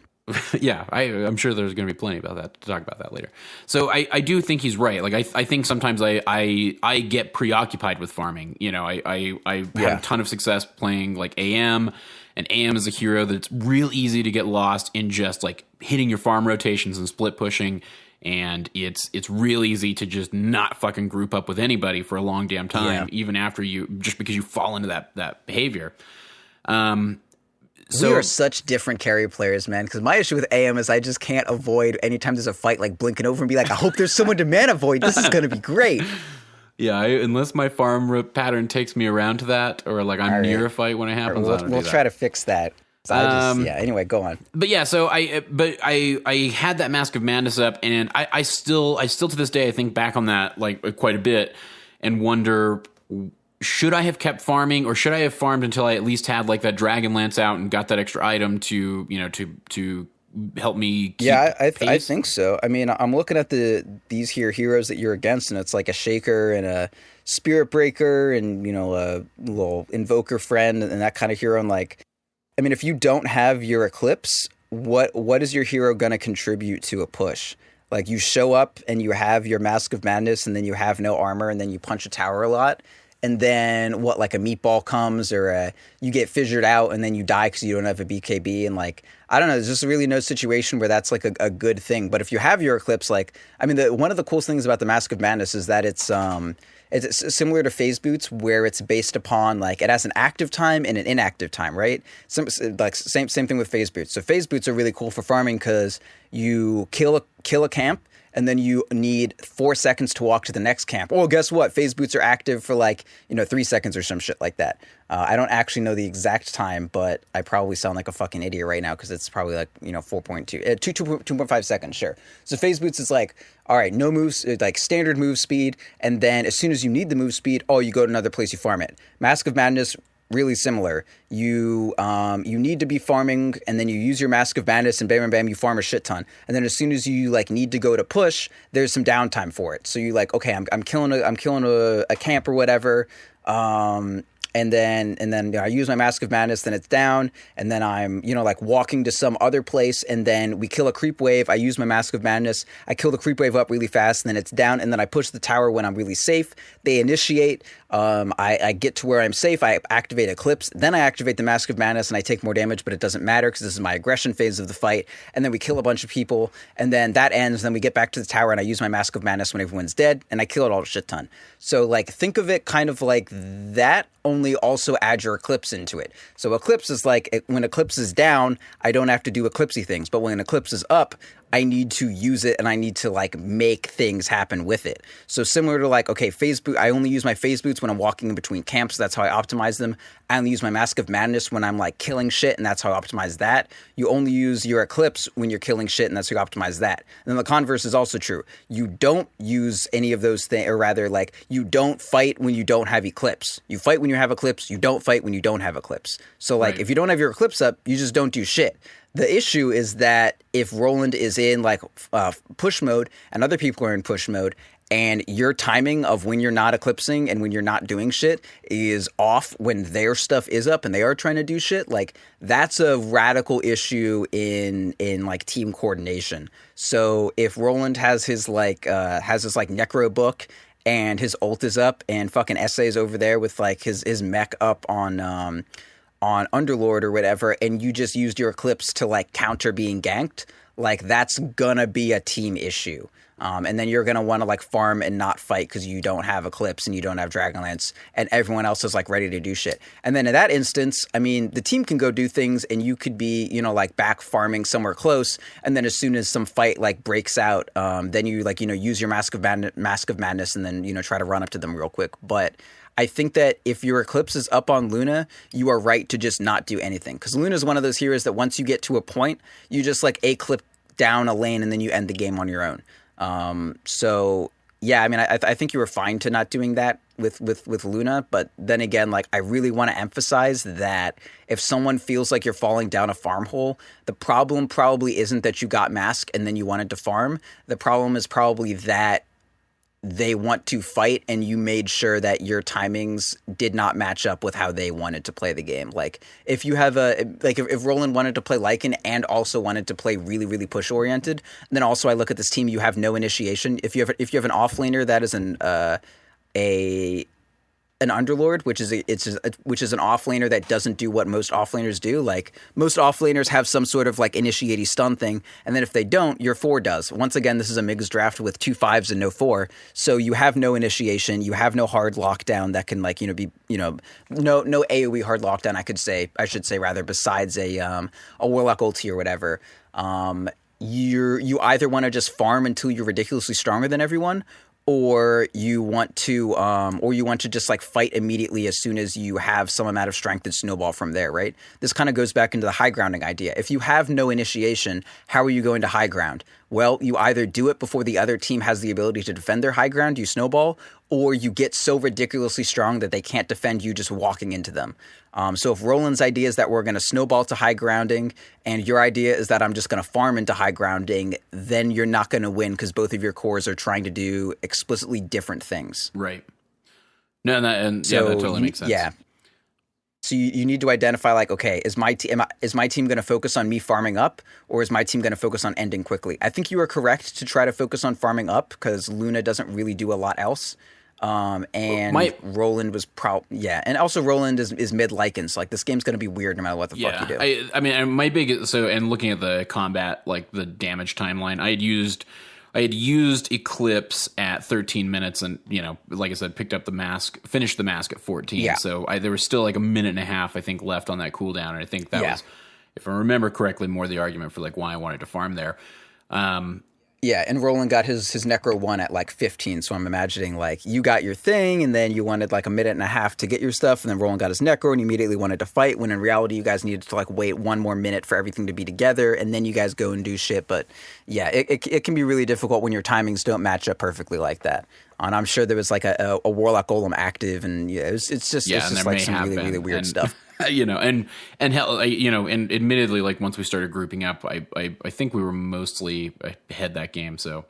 S1: Yeah, I'm sure there's going to be plenty about that to talk about that later. So I do think he's right. Like I think sometimes I get preoccupied with farming. You know, I have a ton of success playing like AM. And AM is a hero that's real easy to get lost in just like hitting your farm rotations and split pushing, and it's real easy to just not fucking group up with anybody for a long damn time, even after just because you fall into that behavior.
S2: We are such different carry players, man, because my issue with AM is I just can't avoid anytime there's a fight, like blinking over and be like, I hope there's someone to mana void. This is going to be great.
S1: Yeah, unless my farm pattern takes me around to that, or like I'm near a fight when it happens.
S2: We'll try to fix that. So anyway, go on.
S1: But yeah, so I had that Mask of Madness up, and I still to this day I think back on that like quite a bit and wonder, should I have kept farming, or should I have farmed until I at least had like that Dragonlance out and got that extra item to help me keep
S2: I think so. I mean, I'm looking at these heroes that you're against, and it's like a Shaker and a Spirit Breaker and, a little Invoker friend and that kind of hero. And like, I mean, if you don't have your Eclipse, what is your hero going to contribute to a push? Like, you show up and you have your Mask of Madness, and then you have no armor, and then you punch a tower a lot. And then like a meatball comes, or you get fissured out, and then you die because you don't have a BKB. And like, I don't know, there's just really no situation where that's like a good thing. But if you have your Eclipse, like, I mean, one of the coolest things about the Mask of Madness is that it's similar to Phase Boots, where it's based upon like it has an active time and an inactive time, right? Same thing with Phase Boots. So Phase Boots are really cool for farming because you kill a camp, and then you need 4 seconds to walk to the next camp. Oh, guess what? Phase Boots are active for 3 seconds or some shit like that. I don't actually know the exact time, but I probably sound like a fucking idiot right now because it's probably 2.5 seconds, sure. So Phase Boots is like, all right, no moves, like standard move speed, and then as soon as you need the move speed, you go to another place, you farm it. Mask of Madness, really similar. You need to be farming, and then you use your Mask of Madness, and bam, bam, bam, you farm a shit ton. And then as soon as you need to go to push, there's some downtime for it. So you okay, I'm killing a camp or whatever. And then I use my Mask of Madness, then it's down, and then I'm, walking to some other place, and then we kill a creep wave. I use my Mask of Madness. I kill the creep wave up really fast, and then it's down, and then I push the tower when I'm really safe. They initiate. I get to where I'm safe. I activate Eclipse. Then I activate the Mask of Madness, and I take more damage, but it doesn't matter because this is my aggression phase of the fight. And then we kill a bunch of people, and then that ends. Then we get back to the tower, and I use my Mask of Madness when everyone's dead, and I kill it all a shit ton. So, think of it kind of like that, only also add your Eclipse into it. So Eclipse is when Eclipse is down, I don't have to do Eclipsey things. But when Eclipse is up, I need to use it, and I need to make things happen with it. So similar to Phase Boot, I only use my Phase Boots when I'm walking in between camps. That's how I optimize them. I only use my Mask of Madness when I'm killing shit, and that's how I optimize that. You only use your Eclipse when you're killing shit, and that's how you optimize that. And then the converse is also true. You don't use any of those things, or rather, you don't fight when you don't have Eclipse. You fight when you have Eclipse. You don't fight when you don't have Eclipse. So right. If you don't have your Eclipse up, you just don't do shit. The issue is that if Roland is in push mode and other people are in push mode, and your timing of when you're not eclipsing and when you're not doing shit is off when their stuff is up and they are trying to do shit, that's a radical issue in team coordination. So if Roland has his necro book, and his ult is up, and fucking Essay's over there with like his mech up on Underlord or whatever, and you just used your Eclipse to like counter being ganked, like that's gonna be a team issue. And then you're going to want to like farm and not fight because you don't have Eclipse and you don't have Dragonlance and everyone else is like ready to do shit. And then in that instance, I mean, the team can go do things and you could be, you know, like back farming somewhere close. And then as soon as some fight like breaks out, then you like, you know, use your Mask of Madness and then, you know, try to run up to them real quick. But I think that if your Eclipse is up on Luna, you are right to just not do anything. Because Luna is one of those heroes that once you get to a point, you just like A-clip down a lane and then you end the game on your own. So yeah, I mean, I think you were fine to not doing that with Luna, but then again, like I really want to emphasize that if someone feels like you're falling down a farm hole, the problem probably isn't that you got Mask and then you wanted to farm. The problem is probably that they want to fight and you made sure that your timings did not match up with how they wanted to play the game. Like if you have if Roland wanted to play Lycan and also wanted to play really, really push oriented, then also I look at this team, you have no initiation. If you have an offlaner that is an Underlord, which is an offlaner that doesn't do what most offlaners do. Like most offlaners have some sort of like initiating stun thing, and then if they don't, your 4 does. Once again, this is a Migs draft with 2 5s and no 4, so you have no initiation, you have no hard lockdown that can like, you know, be, you know, no AoE hard lockdown. I should say rather, besides a Warlock ulti or whatever. You either want to just farm until you're ridiculously stronger than everyone, or you want to just like fight immediately as soon as you have some amount of strength and snowball from there, right? This kind of goes back into the high grounding idea. If you have no initiation, how are you going to high ground? Well, you either do it before the other team has the ability to defend their high ground, you snowball, or you get so ridiculously strong that they can't defend you just walking into them. So if Roland's idea is that we're going to snowball to high grounding and your idea is that I'm just going to farm into high grounding, then you're not going to win because both of your cores are trying to do explicitly different things.
S1: Right. No, that totally makes sense.
S2: Yeah. So you need to identify like, okay, is my team going to focus on me farming up, or is my team going to focus on ending quickly? I think you are correct to try to focus on farming up because Luna doesn't really do a lot else. Roland was and also Roland is mid Lycan, so like this game's gonna be weird no matter what the fuck you do.
S1: I mean, my big and looking at the combat, like the damage timeline, I had used Eclipse at 13 minutes, and you know, like I said, finished the mask at 14. Yeah. So there was still like a minute and a half, I think, left on that cooldown, and I think that was, if I remember correctly, more the argument for like why I wanted to farm there.
S2: Yeah, and Roland got his Necro 1 at like 15, so I'm imagining like you got your thing and then you wanted like a minute and a half to get your stuff, and then Roland got his Necro and he immediately wanted to fight, when in reality you guys needed to like wait one more minute for everything to be together and then you guys go and do shit. But yeah, it can be really difficult when your timings don't match up perfectly like that. And I'm sure there was like a Warlock Golem active, and yeah, it's just like some really, really weird stuff.
S1: You know, and hell, you know, and admittedly, like once we started grouping up, I think we were mostly ahead that game. So,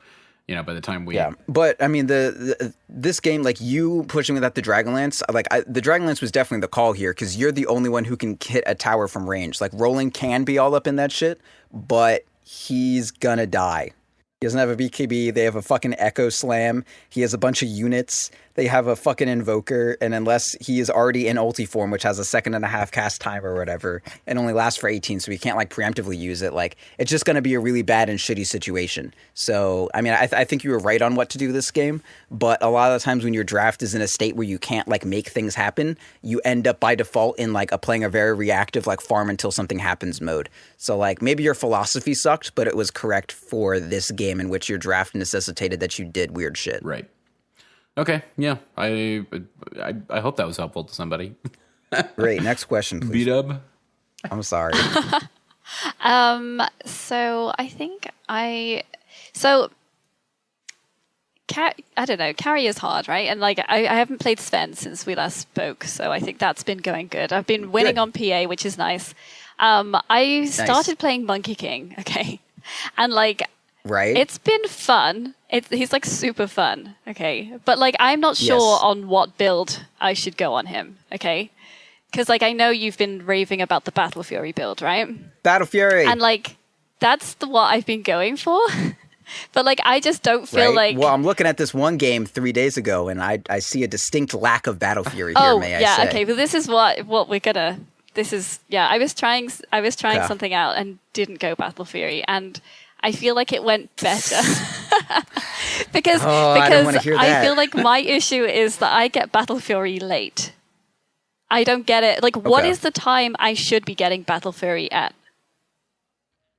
S1: you know, by the time
S2: but I mean, this game, like you pushing without the Dragonlance, the Dragonlance was definitely the call here because you're the only one who can hit a tower from range. Like Roland can be all up in that shit, but he's gonna die. He doesn't have a BKB. They have a fucking Echo Slam. He has a bunch of units. They have a fucking Invoker. And unless he is already in ulti form, which has a 1.5 cast time or whatever, and only lasts for 18, so he can't like preemptively use it, like it's just going to be a really bad and shitty situation. So, I mean, I think you were right on what to do this game. But a lot of the times when your draft is in a state where you can't like make things happen, you end up by default in like playing a very reactive, like farm until something happens mode. So like maybe your philosophy sucked, but it was correct for this game in which your draft necessitated that you did weird shit.
S1: Right. Okay. Yeah. I hope that was helpful to somebody.
S2: Great. Next question, please.
S1: Beedub.
S2: I'm sorry.
S3: So I think I don't know. Carry is hard, right? And like I haven't played Sven since we last spoke, so I think that's been going good. I've been winning on PA, which is nice. I started playing Monkey King, okay, and like.
S2: Right.
S3: It's been fun. He's like super fun. Okay. But like, I'm not sure on what build I should go on him. Okay. Because like, I know you've been raving about the Battle Fury build, right?
S2: Battle Fury.
S3: And like, that's what I've been going for. But like, I just don't feel
S2: right?
S3: like.
S2: Well, I'm looking at this one game 3 days ago, and I see a distinct lack of Battle Fury here. May I say?
S3: Yeah, okay. But this is what we're gonna. This is I was trying something out and didn't go Battle Fury, and I feel like it went better because I feel like my issue is that I get Battle Fury late. I don't get it. Like, what is the time I should be getting Battle Fury at?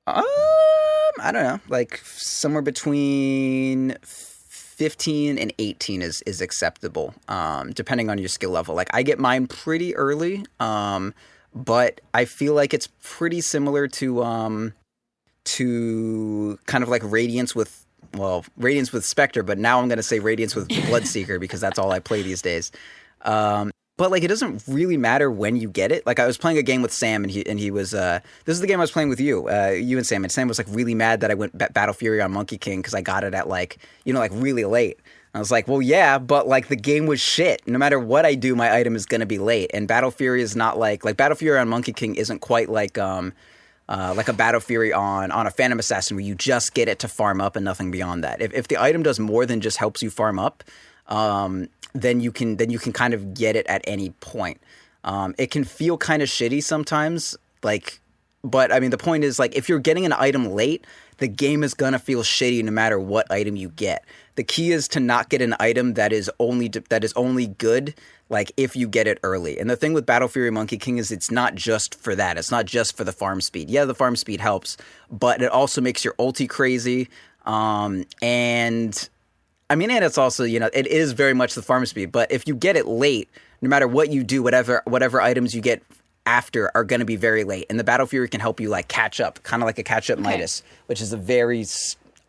S2: I don't know. Like somewhere between 15 and 18 is acceptable, depending on your skill level. Like I get mine pretty early, but I feel like it's pretty similar to kind of like Radiance with Spectre, but now I'm going to say Radiance with Bloodseeker because that's all I play these days. But like it doesn't really matter when you get it. Like I was playing a game with Sam, and he was this is the game I was playing with you and Sam. And Sam was like really mad that I went Battle Fury on Monkey King because I got it at like really late. I was like, well, yeah, but like the game was shit. No matter what I do, my item is gonna be late. And Battle Fury is not like Battle Fury on Monkey King isn't quite like a Battle Fury on a Phantom Assassin where you just get it to farm up and nothing beyond that. If the item does more than just helps you farm up, then you can kind of get it at any point. It can feel kind of shitty sometimes, but I mean the point is like if you're getting an item late, the game is gonna feel shitty no matter what item you get. The key is to not get an item that is only good like if you get it early. And the thing with Battle Fury Monkey King is it's not just for that. It's not just for the farm speed. Yeah, the farm speed helps, but it also makes your ulti crazy. And I mean, and it's also, it is very much the farm speed, but if you get it late, no matter what you do, whatever items you get after are going to be very late. And the Battle Fury can help you like catch up, kind of like a catch up Midas, which is a very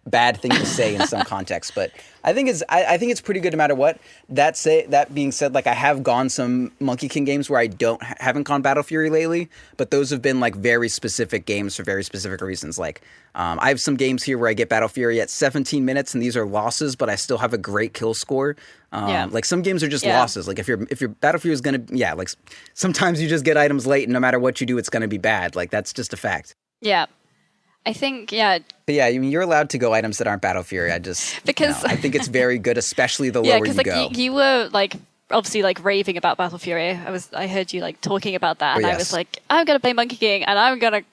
S2: bad thing to say in some contexts, but I think it's pretty good no matter what. That being said, like I have gone some Monkey King games where I haven't gone Battle Fury lately, but those have been like very specific games for very specific reasons. Like I have some games here where I get Battle Fury at 17 minutes, and these are losses, but I still have a great kill score. Like some games are just losses. Like if your Battle Fury is gonna like sometimes you just get items late, and no matter what you do, it's gonna be bad. Like that's just a fact.
S3: Yeah. I think,
S2: But yeah, I mean, you're allowed to go items that aren't Battle Fury. I think it's very good, especially the lower you
S3: like,
S2: go.
S3: You were like obviously like raving about Battle Fury. I heard you like talking about that, and I was like, I'm gonna play Monkey King, and I'm gonna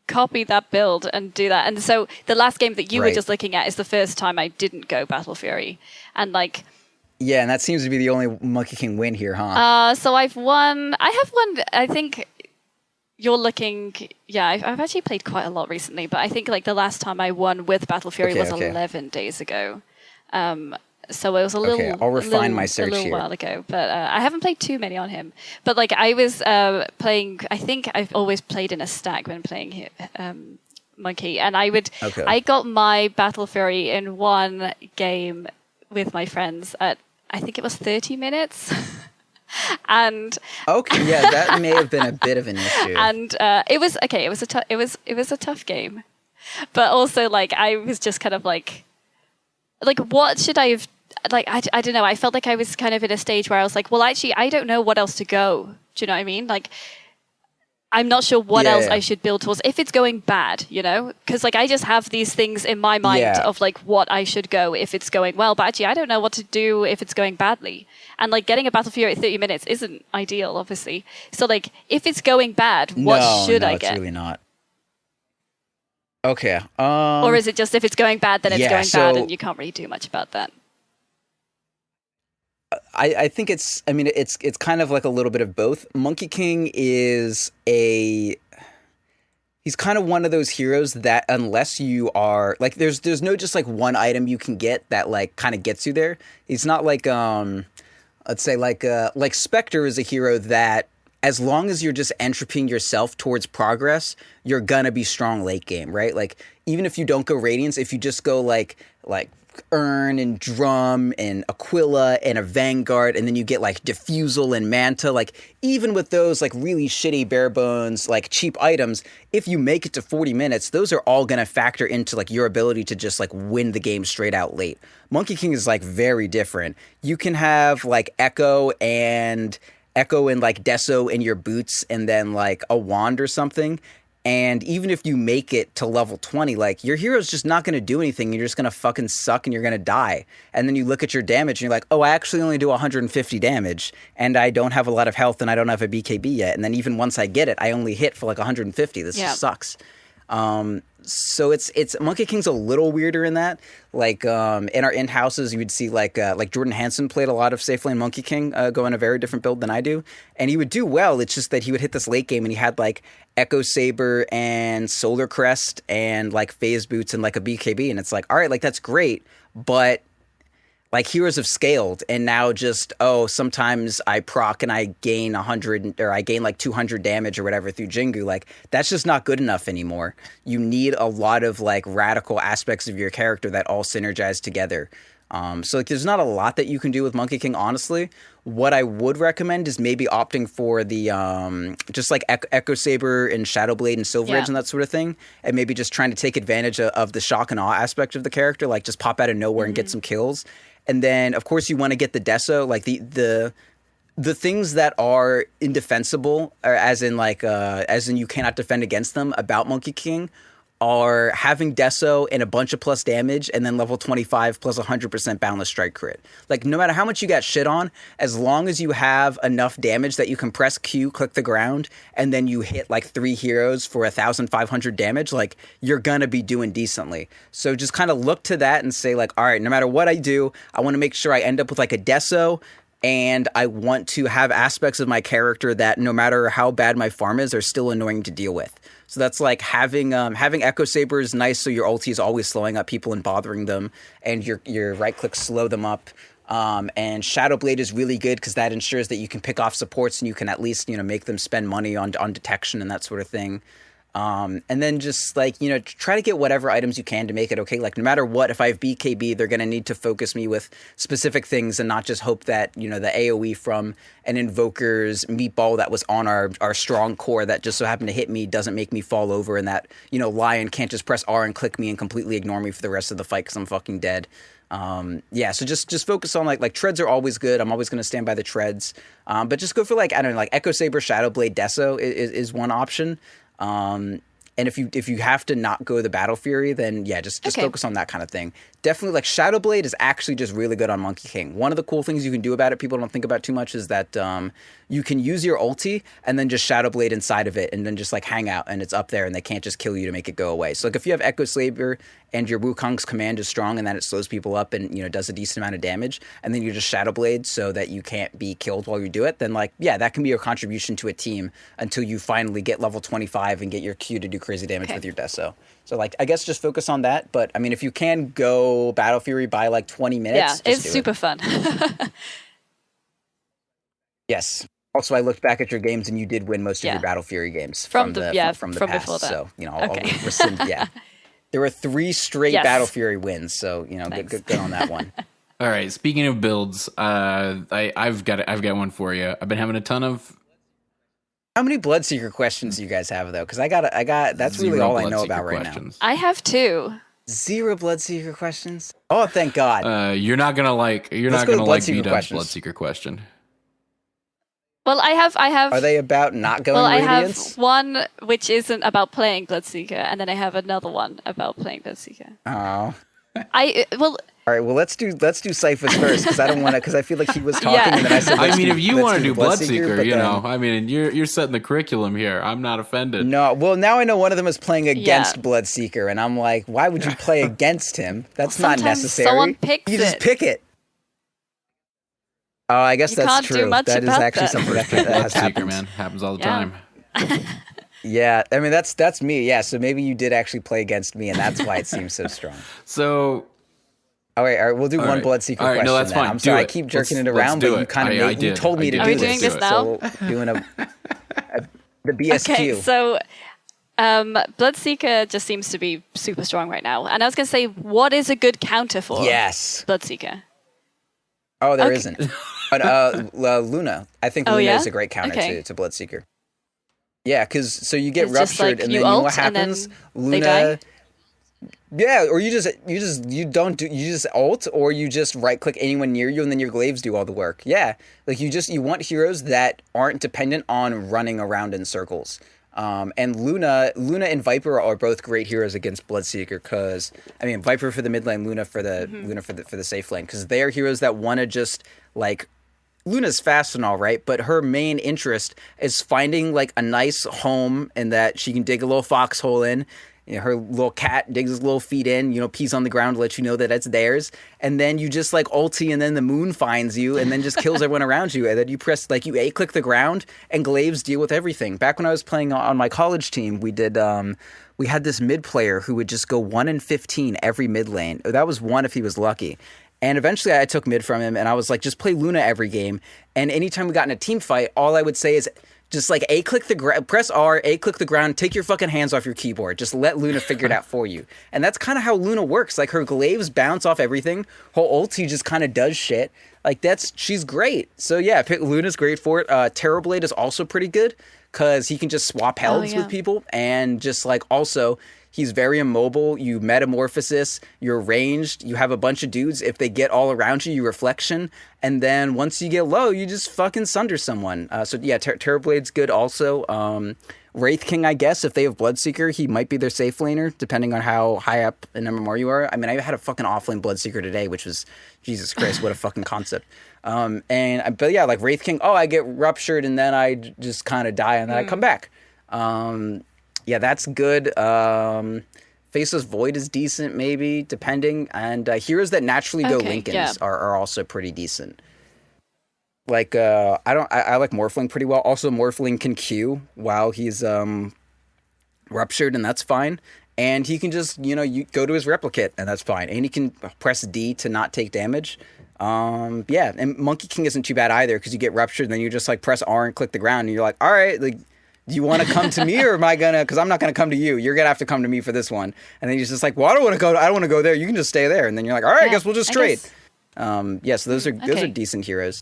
S3: copy that build and do that. And so the last game that you were just looking at is the first time I didn't go Battle Fury, and like.
S2: Yeah, and that seems to be the only Monkey King win here, huh?
S3: So I have won. I think. You're looking, I've actually played quite a lot recently, but I think like the last time I won with Battle Fury was 11 days ago. So it was a little,
S2: I'll refine my search
S3: a little
S2: here.
S3: while ago, but I haven't played too many on him. But like I was playing, I think I've always played in a stack when playing Monkey, and I got my Battle Fury in one game with my friends at, I think it was 30 minutes. And
S2: that may have been a bit of an issue.
S3: And it was a tough game, but also like I was just kind of like what should I have like I don't know. I felt like I was kind of in a stage where I was like, well, actually, I don't know what else to go. Do you know what I mean? Like, I'm not sure what else I should build towards if it's going bad, because like I just have these things in my mind of like what I should go if it's going well, but actually I don't know what to do if it's going badly. And like getting a Battle Fury at 30 minutes isn't ideal, obviously. So like if it's going bad, what should I get?
S2: No, it's really not. Okay.
S3: Or is it just if it's going bad, then it's going bad and you can't really do much about that?
S2: I think it's kind of like a little bit of both. Monkey King is he's kind of one of those heroes that unless you are like there's no just like one item you can get that like kind of gets you there. He's not like let's say like Spectre is a hero that as long as you're just entropying yourself towards progress, you're gonna be strong late game, right? Like even if you don't go Radiance, if you just go like Urn and Drum and Aquila and a Vanguard, and then you get like Diffusal and Manta, like even with those like really shitty bare bones like cheap items, if you make it to 40 minutes, those are all going to factor into like your ability to just like win the game straight out late. Monkey King is like very different. You can have like Echo and like Deso in your boots and then like a wand or something, And even if you make it to level 20, like, your hero's just not going to do anything. You're just going to fucking suck and you're going to die. And then you look at your damage and you're like, oh, I actually only do 150 damage and I don't have a lot of health and I don't have a BKB yet. And then even once I get it, I only hit for like 150. This just sucks. So it's Monkey King's a little weirder in that. Like, in our in-houses, you would see like Jordan Hansen played a lot of safe lane Monkey King, going a very different build than I do. And he would do well. It's just that he would hit this late game and he had like Echo Saber and Solar Crest and like Phase Boots and like a BKB. And it's like, all right, like that's great. But like heroes have scaled and now just, sometimes I proc and I gain 100 or I gain like 200 damage or whatever through Jingu. Like that's just not good enough anymore. You need a lot of like radical aspects of your character that all synergize together. So like there's not a lot that you can do with Monkey King, honestly. What I would recommend is maybe opting for the just like Echo Saber and Shadow Blade and Silver Edge and that sort of thing, and maybe just trying to take advantage of the shock and awe aspect of the character, like just pop out of nowhere and get some kills. And then, of course, you want to get the Deso, like the things that are indefensible, or as in you cannot defend against them about Monkey King, are having Deso and a bunch of plus damage, and then level 25 plus 100% boundless strike crit. Like, no matter how much you got shit on, as long as you have enough damage that you can press Q, click the ground, and then you hit like 3 heroes for 1,500 damage, like, you're gonna be doing decently. So just kind of look to that and say like, all right, no matter what I do, I want to make sure I end up with like a Deso, and I want to have aspects of my character that no matter how bad my farm is are still annoying to deal with. So that's like having Echo Saber is nice, so your ulti is always slowing up people and bothering them, and your right clicks slow them up. And Shadow Blade is really good because that ensures that you can pick off supports and you can at least make them spend money on detection and that sort of thing. And then just like, try to get whatever items you can to make it okay. Like no matter what, if I have BKB, they're going to need to focus me with specific things and not just hope that, the AoE from an Invoker's meatball that was on our strong core that just so happened to hit me doesn't make me fall over, and that, Lion can't just press R and click me and completely ignore me for the rest of the fight because I'm fucking dead. So just focus on like treads are always good. I'm always going to stand by the treads. But just go for like, I don't know, like Echo Saber, Shadow Blade, Deso is one option. And if you have to not go the Battle Fury, then just focus on that kind of thing. Definitely, like Shadow Blade is actually just really good on Monkey King. One of the cool things you can do about it, people don't think about too much, is that you can use your ulti and then just Shadow Blade inside of it and then just like hang out and it's up there and they can't just kill you to make it go away. So like if you have Echo Saber and your Wukong's command is strong and that it slows people up and does a decent amount of damage, and then you just Shadow Blade so that you can't be killed while you do it, then like that can be your contribution to a team until you finally get level 25 and get your Q to do crazy damage with your Deso. So like I guess just focus on that, but I mean if you can go Battle Fury by like 20 minutes,
S3: it's super fun.
S2: Yes. Also, I looked back at your games and you did win most of your Battle Fury games from the past.
S3: Before that.
S2: So I'll rescind. There were 3 straight Battle Fury wins, so good on that one.
S1: All right. Speaking of builds, I've got one for you. I've been having a ton of.
S2: How many Bloodseeker questions do you guys have though? Because I got that's really all I know about right now.
S3: I have 2.
S2: 0 Bloodseeker questions. Oh, thank God.
S1: You're not gonna like Beedub's Bloodseeker question.
S3: Well, I have.
S2: Are they about not going Radiance?
S3: I have one which isn't about playing Bloodseeker, and then I have another one about playing Bloodseeker.
S2: Oh.
S3: All
S2: right. Well, let's do Cyphus first because I don't want to. Because I feel like he was talking, and then I said,
S1: if you want to do Bloodseeker, you're setting the curriculum here. I'm not offended.
S2: No. Well, now I know one of them is playing against Bloodseeker, and I'm like, why would you play against him? That's not necessary.
S3: Someone picks
S2: you just pick it. Oh, I guess that's true. That is actually something that has happened.
S1: Man, happens all the time.
S2: Yeah, I mean that's me. Yeah, so maybe you did actually play against me, and that's why it seems so strong.
S1: So,
S2: all right, we'll do one Bloodseeker question.
S1: No, that's fine.
S2: I'm sorry, I keep jerking it around, but you kind of you told me to do this.
S3: Are we doing this now?
S2: So doing the BSQ.
S3: Okay, so Bloodseeker just seems to be super strong right now, and I was going to say, what is a good counter for Bloodseeker?
S2: Oh, there isn't. But Luna, I think Luna is a great counter to Bloodseeker. Yeah, because so you get ruptured, and then what happens? Luna. Yeah, or you just ult, or you just right click anyone near you, and then your glaives do all the work. Yeah, like you want heroes that aren't dependent on running around in circles. And Luna and Viper are both great heroes against Bloodseeker because Viper for the mid lane, Luna for the safe lane, because they are heroes that want to just like. Luna's fast and all right, but her main interest is finding like a nice home and that she can dig a little foxhole in. Her little cat digs his little feet in, pees on the ground to let you know that it's theirs. And then you just like ulti and then the moon finds you and then just kills everyone around you. And then you press, like you A-click the ground and glaives deal with everything. Back when I was playing on my college team, we had this mid player who would just go 1 in 15 every mid lane. That was 1 if he was lucky. And eventually I took mid from him and I was like, just play Luna every game. And anytime we got in a team fight, all I would say is just like press R, A-click the ground, take your fucking hands off your keyboard. Just let Luna figure it out for you. And that's kind of how Luna works. Like her glaives bounce off everything. Her ulti just kind of does shit. Like she's great. So yeah, Luna's great for it. Terrorblade is also pretty good because he can just swap healths with people and just like also... He's very immobile. You metamorphosis. You're ranged. You have a bunch of dudes. If they get all around you, you reflection. And then once you get low, you just fucking sunder someone. So yeah, Terrorblade's good also. Wraith King, I guess, if they have Bloodseeker, he might be their safe laner, depending on how high up in MMR you are. I had a fucking offlane Bloodseeker today, which was, Jesus Christ, what a fucking concept. But yeah, like Wraith King, I get ruptured and then I just kind of die and then I come back. Yeah, that's good. Faceless Void is decent, maybe, depending. And heroes that naturally go Lincolns are also pretty decent. Like, I like Morphling pretty well. Also, Morphling can Q while he's ruptured, and that's fine. And he can just, you go to his replicate, and that's fine. And he can press D to not take damage. Yeah, and Monkey King isn't too bad either, because you get ruptured, and then you just, like, press R and click the ground, and you're like, all right, like... Do you want to come to me or am I gonna? Because I'm not gonna come to you. You're gonna have to come to me for this one. And then he's just like, well, I don't want to go there. You can just stay there. And then you're like, all right, I guess we'll just trade. So those are decent heroes.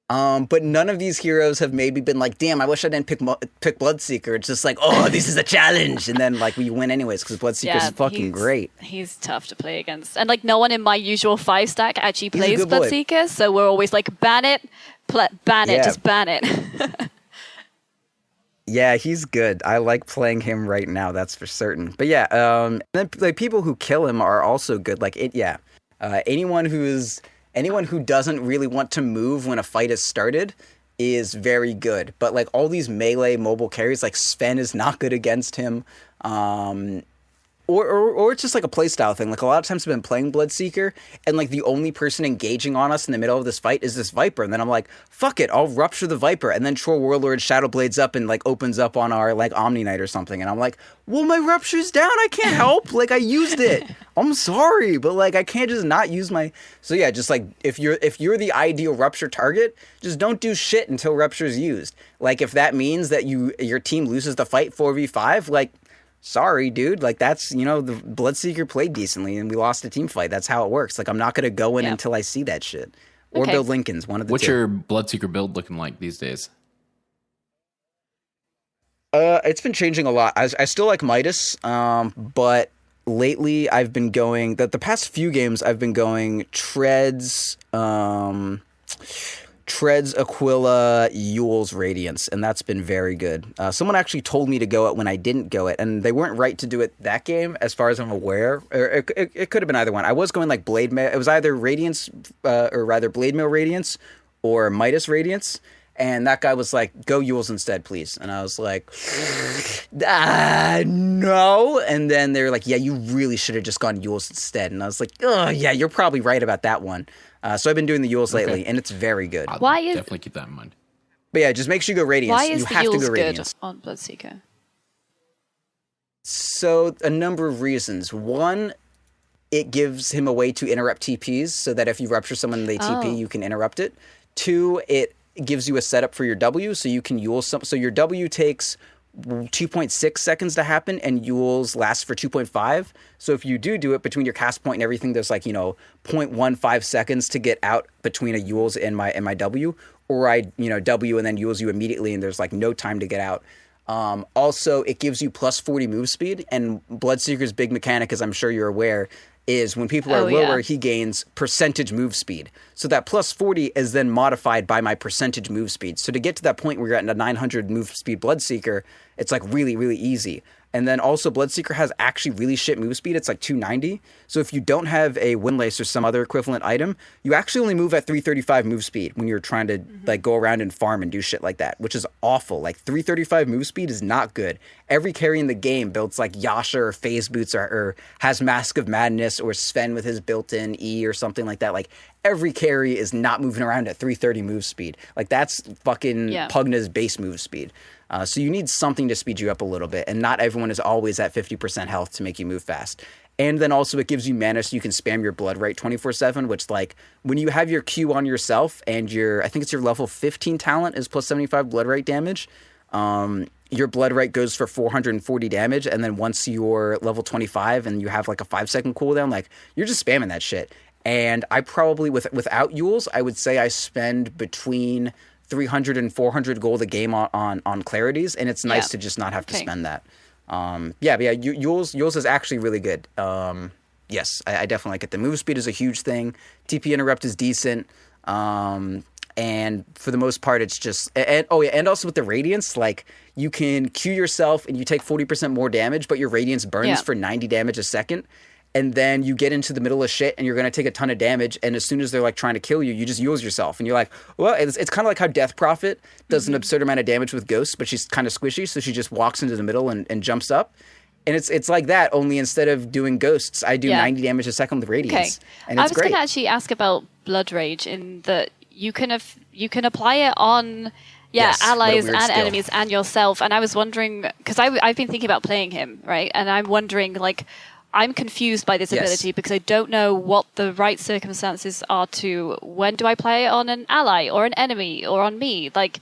S2: But none of these heroes have maybe been like, damn, I wish I didn't pick Bloodseeker. It's just like, oh, this is a challenge, and then like we win anyways because Bloodseeker's fucking great.
S3: He's tough to play against, and like no one in my usual 5-stack actually plays Bloodseeker, so we're always like, ban it. Just ban it.
S2: Yeah, he's good. I like playing him right now, that's for certain. But yeah, then like people who kill him are also good. Like anyone who doesn't really want to move when a fight is started is very good. But like all these melee mobile carries, like Sven is not good against him. Or it's just like a playstyle thing. Like a lot of times I've been playing Bloodseeker and like the only person engaging on us in the middle of this fight is this Viper. And then I'm like, fuck it, I'll rupture the Viper. And then Troll Warlord Shadow Blades up and like opens up on our like Omni Knight or something. And I'm like, well, my rupture's down. I can't help. Like I used it. I'm sorry, but like I can't just not use my. So yeah, just like if you're the ideal rupture target, just don't do shit until rupture's used. Like if that means that your team loses the fight 4v5, like. Sorry, dude. Like, that's, the Bloodseeker played decently and we lost a team fight. That's how it works. Like, I'm not going to go in until I see that shit. Or build Lincolns, one of the two.
S1: What's your Bloodseeker build looking like these days?
S2: It's been changing a lot. I still like Midas, but lately I've been going... The past few games, I've been going Treads... Treads, Aquila, Yule's Radiance, and that's been very good. Someone actually told me to go it when I didn't go it, and they weren't right to do it that game, as far as I'm aware. Or it could have been either one. I was going like Blade Mail. It was either Radiance, or rather Blade Mail Radiance, or Midas Radiance, and that guy was like, go Yule's instead, please. And I was like, no. And then they were like, yeah, you really should have just gone Yule's instead. And I was like, oh, yeah, you're probably right about that one. So I've been doing the Yules lately, and it's very good.
S1: I'll definitely keep that in mind.
S2: But yeah, just make sure you go Radiance.
S3: Why is
S2: you
S3: the
S2: have
S3: Yules
S2: to go
S3: good
S2: Radiance.
S3: on Bloodseeker?
S2: So a number of reasons. One, it gives him a way to interrupt TPs, so that if you rupture someone and they TP, you can interrupt it. Two, it gives you a setup for your W, so you can Yule some. So your W takes 2.6 seconds to happen, and Yule's lasts for 2.5. So if you do it between your cast point and everything, there's like 0.15 seconds to get out between a Yule's and my W, or I W and then Yule's you immediately, and there's like no time to get out. Also, it gives you plus 40 move speed, and Bloodseeker's big mechanic, as I'm sure you're aware, is when people are lower, he gains percentage move speed. So that plus 40 is then modified by my percentage move speed. So to get to that point where you're at a 900 move speed Bloodseeker, it's like really, really easy. And then also Bloodseeker has actually really shit move speed. It's like 290. So if you don't have a Windlace or some other equivalent item, you actually only move at 335 move speed when you're trying to like go around and farm and do shit like that, which is awful. Like 335 move speed is not good. Every carry in the game builds like Yasha or Phase Boots or has Mask of Madness or Sven with his built-in E or something like that. Like every carry is not moving around at 330 move speed. Like that's fucking Pugna's base move speed. So you need something to speed you up a little bit, and not everyone is always at 50% health to make you move fast. And then also it gives you mana so you can spam your blood rate 24/7, which like when you have your Q on yourself and I think it's your level 15 talent is plus 75 blood rate damage, your blood rate goes for 440 damage, and then once you're level 25 and you have like a 5-second cooldown, like you're just spamming that shit. And I probably, without Yules, I would say I spend between 300 and 400 gold a game on clarities, and it's nice to just not have to spend that. Yules is actually really good. Yes, I definitely like it. The move speed is a huge thing. TP interrupt is decent. And for the most part, it's just... and also with the Radiance, like, you can Q yourself and you take 40% more damage, but your Radiance burns for 90 damage a second. And then you get into the middle of shit and you're going to take a ton of damage. And as soon as they're like trying to kill you, you just use yourself. And you're like, well, it's kind of like how Death Prophet does an absurd amount of damage with Ghosts, but she's kind of squishy. So she just walks into the middle and jumps up. And it's like that, only instead of doing Ghosts, I do 90 damage a second with Radiance.
S3: Okay.
S2: And it's great.
S3: I was going to actually ask about Blood Rage in that you can apply it on... allies and enemies and yourself. And I was wondering, because I've been thinking about playing him, right? And I'm wondering, like, I'm confused by this ability because I don't know what the right circumstances are to when do I play it on an ally or an enemy or on me? Like,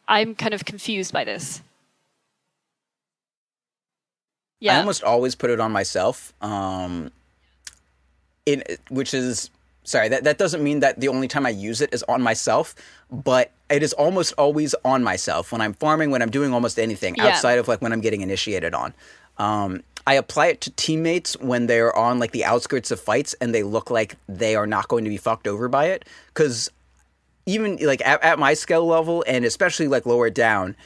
S3: I'm kind of confused by this.
S2: I almost always put it on myself, which is... Sorry, that doesn't mean that the only time I use it is on myself, but it is almost always on myself when I'm farming, when I'm doing almost anything outside of like when I'm getting initiated on. I apply it to teammates when they're on like the outskirts of fights and they look like they are not going to be fucked over by it. Because even like at my skill level and especially like lower down,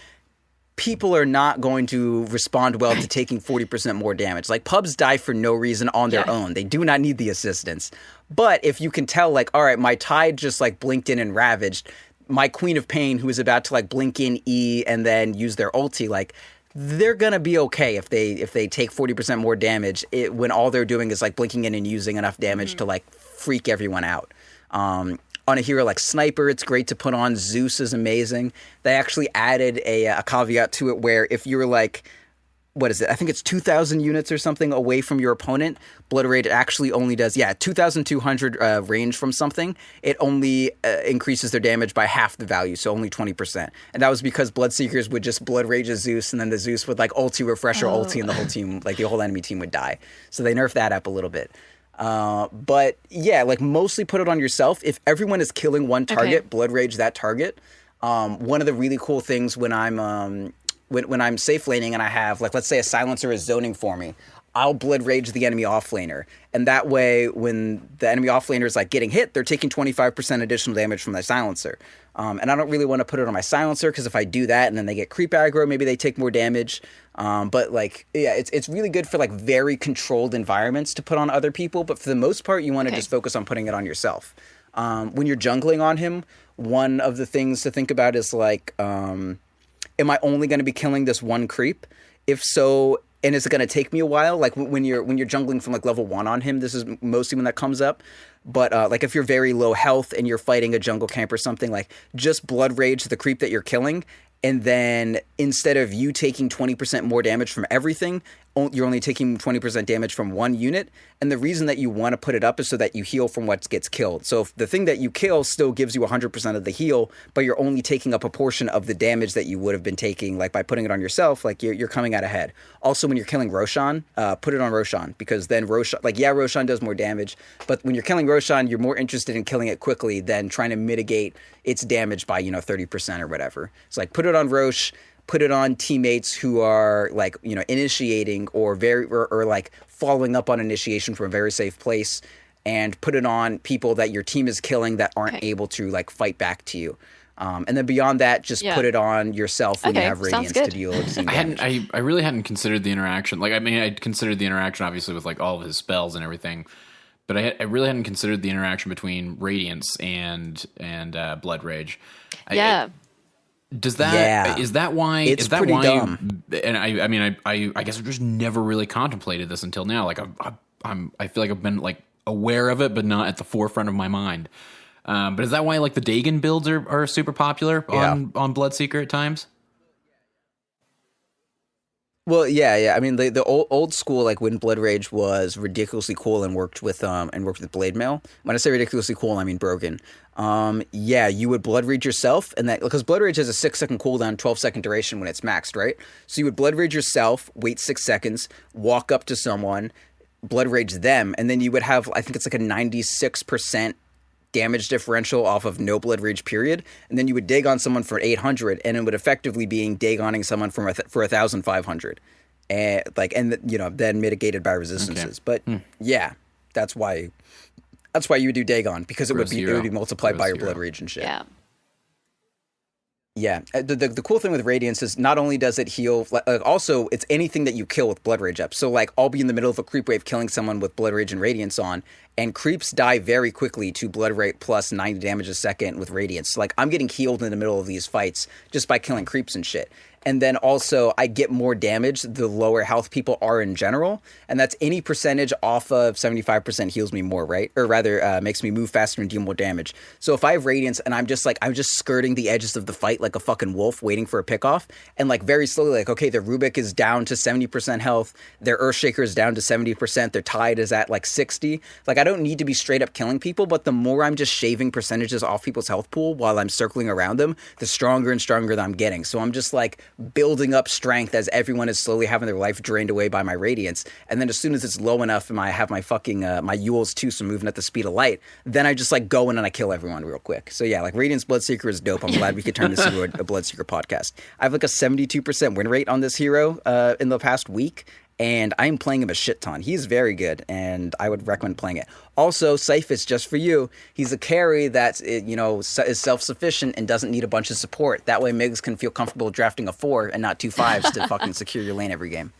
S2: people are not going to respond well to taking 40% more damage. Like pubs die for no reason on their own. They do not need the assistance. But if you can tell, like, all right, my Tide just like blinked in and ravaged, my Queen of Pain who is about to like blink in E and then use their ulti, like they're gonna be okay if they take 40% more damage when all they're doing is like blinking in and using enough damage to like freak everyone out. On a hero like Sniper, it's great to put on. Zeus is amazing. They actually added a caveat to it where if you're like, what is it? I think it's 2,000 units or something away from your opponent. Blood Rage actually only does, 2,200 range from something. It only increases their damage by half the value, so only 20%. And that was because Bloodseekers would just Blood Rage a Zeus, and then the Zeus would like ulti refresh or ulti, and the whole team, like the whole enemy team would die. So they nerfed that up a little bit. But yeah, like mostly put it on yourself. If everyone is killing one target, Blood Rage that target. One of the really cool things when I'm when I'm safe laning and I have, like, let's say a silencer is zoning for me, I'll Blood Rage the enemy offlaner. And that way, when the enemy offlaner is, like, getting hit, they're taking 25% additional damage from their silencer. And I don't really want to put it on my silencer, because if I do that and then they get creep aggro, maybe they take more damage. But, like, yeah, it's really good for, like, very controlled environments to put on other people. But for the most part, you want to just focus on putting it on yourself. When you're jungling on him, one of the things to think about is, like... am I only going to be killing this one creep? If so, and is it going to take me a while? Like when you're jungling from like level 1 on him, this is mostly when that comes up. But like if you're very low health and you're fighting a jungle camp or something, like just Blood Rage the creep that you're killing. And then instead of you taking 20% more damage from everything, you're only taking 20% damage from one unit. And the reason that you want to put it up is so that you heal from what gets killed. So if the thing that you kill still gives you 100% of the heal, but you're only taking up a portion of the damage that you would have been taking, like by putting it on yourself, like you're coming out ahead. Also, when you're killing Roshan, put it on Roshan, because then Roshan, like, yeah, Roshan does more damage, but when you're killing Roshan, you're more interested in killing it quickly than trying to mitigate its damage by, 30% or whatever. It's like, put it on Rosh. put it on teammates who are like, initiating or like following up on initiation from a very safe place, and put it on people that your team is killing that aren't able to like fight back to you. And then beyond that, just put it on yourself when you have Radiance to deal obscene damage.
S1: I really hadn't considered the interaction. Like, I mean, I'd considered the interaction obviously with like all of his spells and everything, but I really hadn't considered the interaction between Radiance and Blood Rage. Is that why?
S2: It's pretty dumb.
S1: And I guess I've just never really contemplated this until now. Like I feel like I've been like aware of it, but not at the forefront of my mind. But is that why like the Dagon builds are super popular on Bloodseeker at times?
S2: Well, yeah. I mean, the old school, like when Blood Rage was ridiculously cool and worked with Blade Mail. When I say ridiculously cool, I mean broken. You would Blood Rage yourself, and that because Blood Rage has a 6-second cooldown, 12-second duration when it's maxed, right? So you would Blood Rage yourself, wait 6 seconds, walk up to someone, Blood Rage them, and then you would have, I think it's like a 96% damage differential off of no Blood Rage period, and then you would Dagon someone for 800, and it would effectively be Dagoning someone for 1,500, and then mitigated by resistances. Okay. But that's why you would do Dagon, because it would be multiplied by your Blood Rage and shit. Yeah. The cool thing with Radiance is not only does it heal, also it's anything that you kill with Blood Rage up. So like I'll be in the middle of a creep wave killing someone with Blood Rage and Radiance on, and creeps die very quickly to Blood Rate plus 90 damage a second with Radiance. Like I'm getting healed in the middle of these fights just by killing creeps and shit. And then also I get more damage the lower health people are in general, and that's any percentage off of 75% heals me more, right? Or rather makes me move faster and deal more damage. So if I have Radiance and I'm just skirting the edges of the fight like a fucking wolf waiting for a pickoff, and like very slowly like, okay, their Rubik is down to 70% health, their Earthshaker is down to 70%, their Tide is at like 60. Like I don't need to be straight up killing people, but the more I'm just shaving percentages off people's health pool while I'm circling around them, the stronger and stronger that I'm getting. So I'm just like building up strength as everyone is slowly having their life drained away by my Radiance. And then as soon as it's low enough and I have my fucking my Yules too, so moving at the speed of light, then I just like go in and I kill everyone real quick. So yeah, like Radiance Bloodseeker is dope. I'm glad we could turn this into a Bloodseeker podcast. I have like a 72% win rate on this hero in the past week, and I'm playing him a shit ton. He's very good, and I would recommend playing it. Also, Cyphus, just for you, he's a carry that is self-sufficient and doesn't need a bunch of support. That way Migs can feel comfortable drafting a 4 and not 2 5s to fucking secure your lane every game.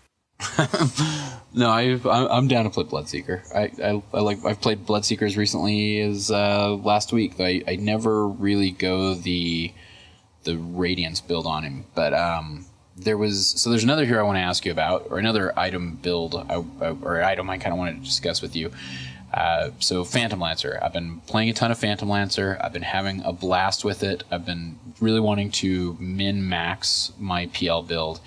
S1: No, I'm down to play Bloodseeker. I've played Bloodseeker as recently as last week. I never really go the Radiance build on him, but there's another hero I want to ask you about, or another item build, or item I kind of want to discuss with you. So Phantom Lancer. I've been playing a ton of Phantom Lancer. I've been having a blast with it. I've been really wanting to min-max my PL build.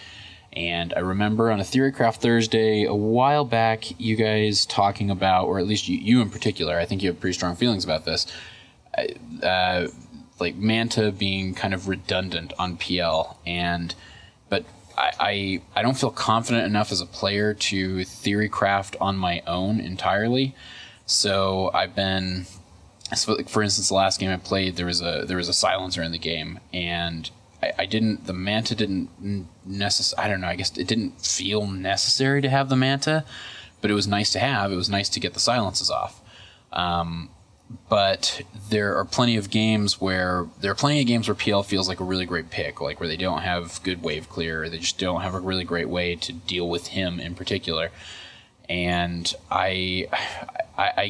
S1: And I remember on a Theorycraft Thursday a while back, you guys talking about, or at least you in particular, I think you have pretty strong feelings about this, like Manta being kind of redundant on PL, but I don't feel confident enough as a player to Theorycraft on my own entirely. So I've been, for instance, the last game I played, there was a silencer in the game, and the Manta didn't I don't know, I guess it didn't feel necessary to have the Manta, but it was nice to have. It was nice to get the silences off. But there are plenty of games where PL feels like a really great pick, like where they don't have good wave clear, or they just don't have a really great way to deal with him in particular. And I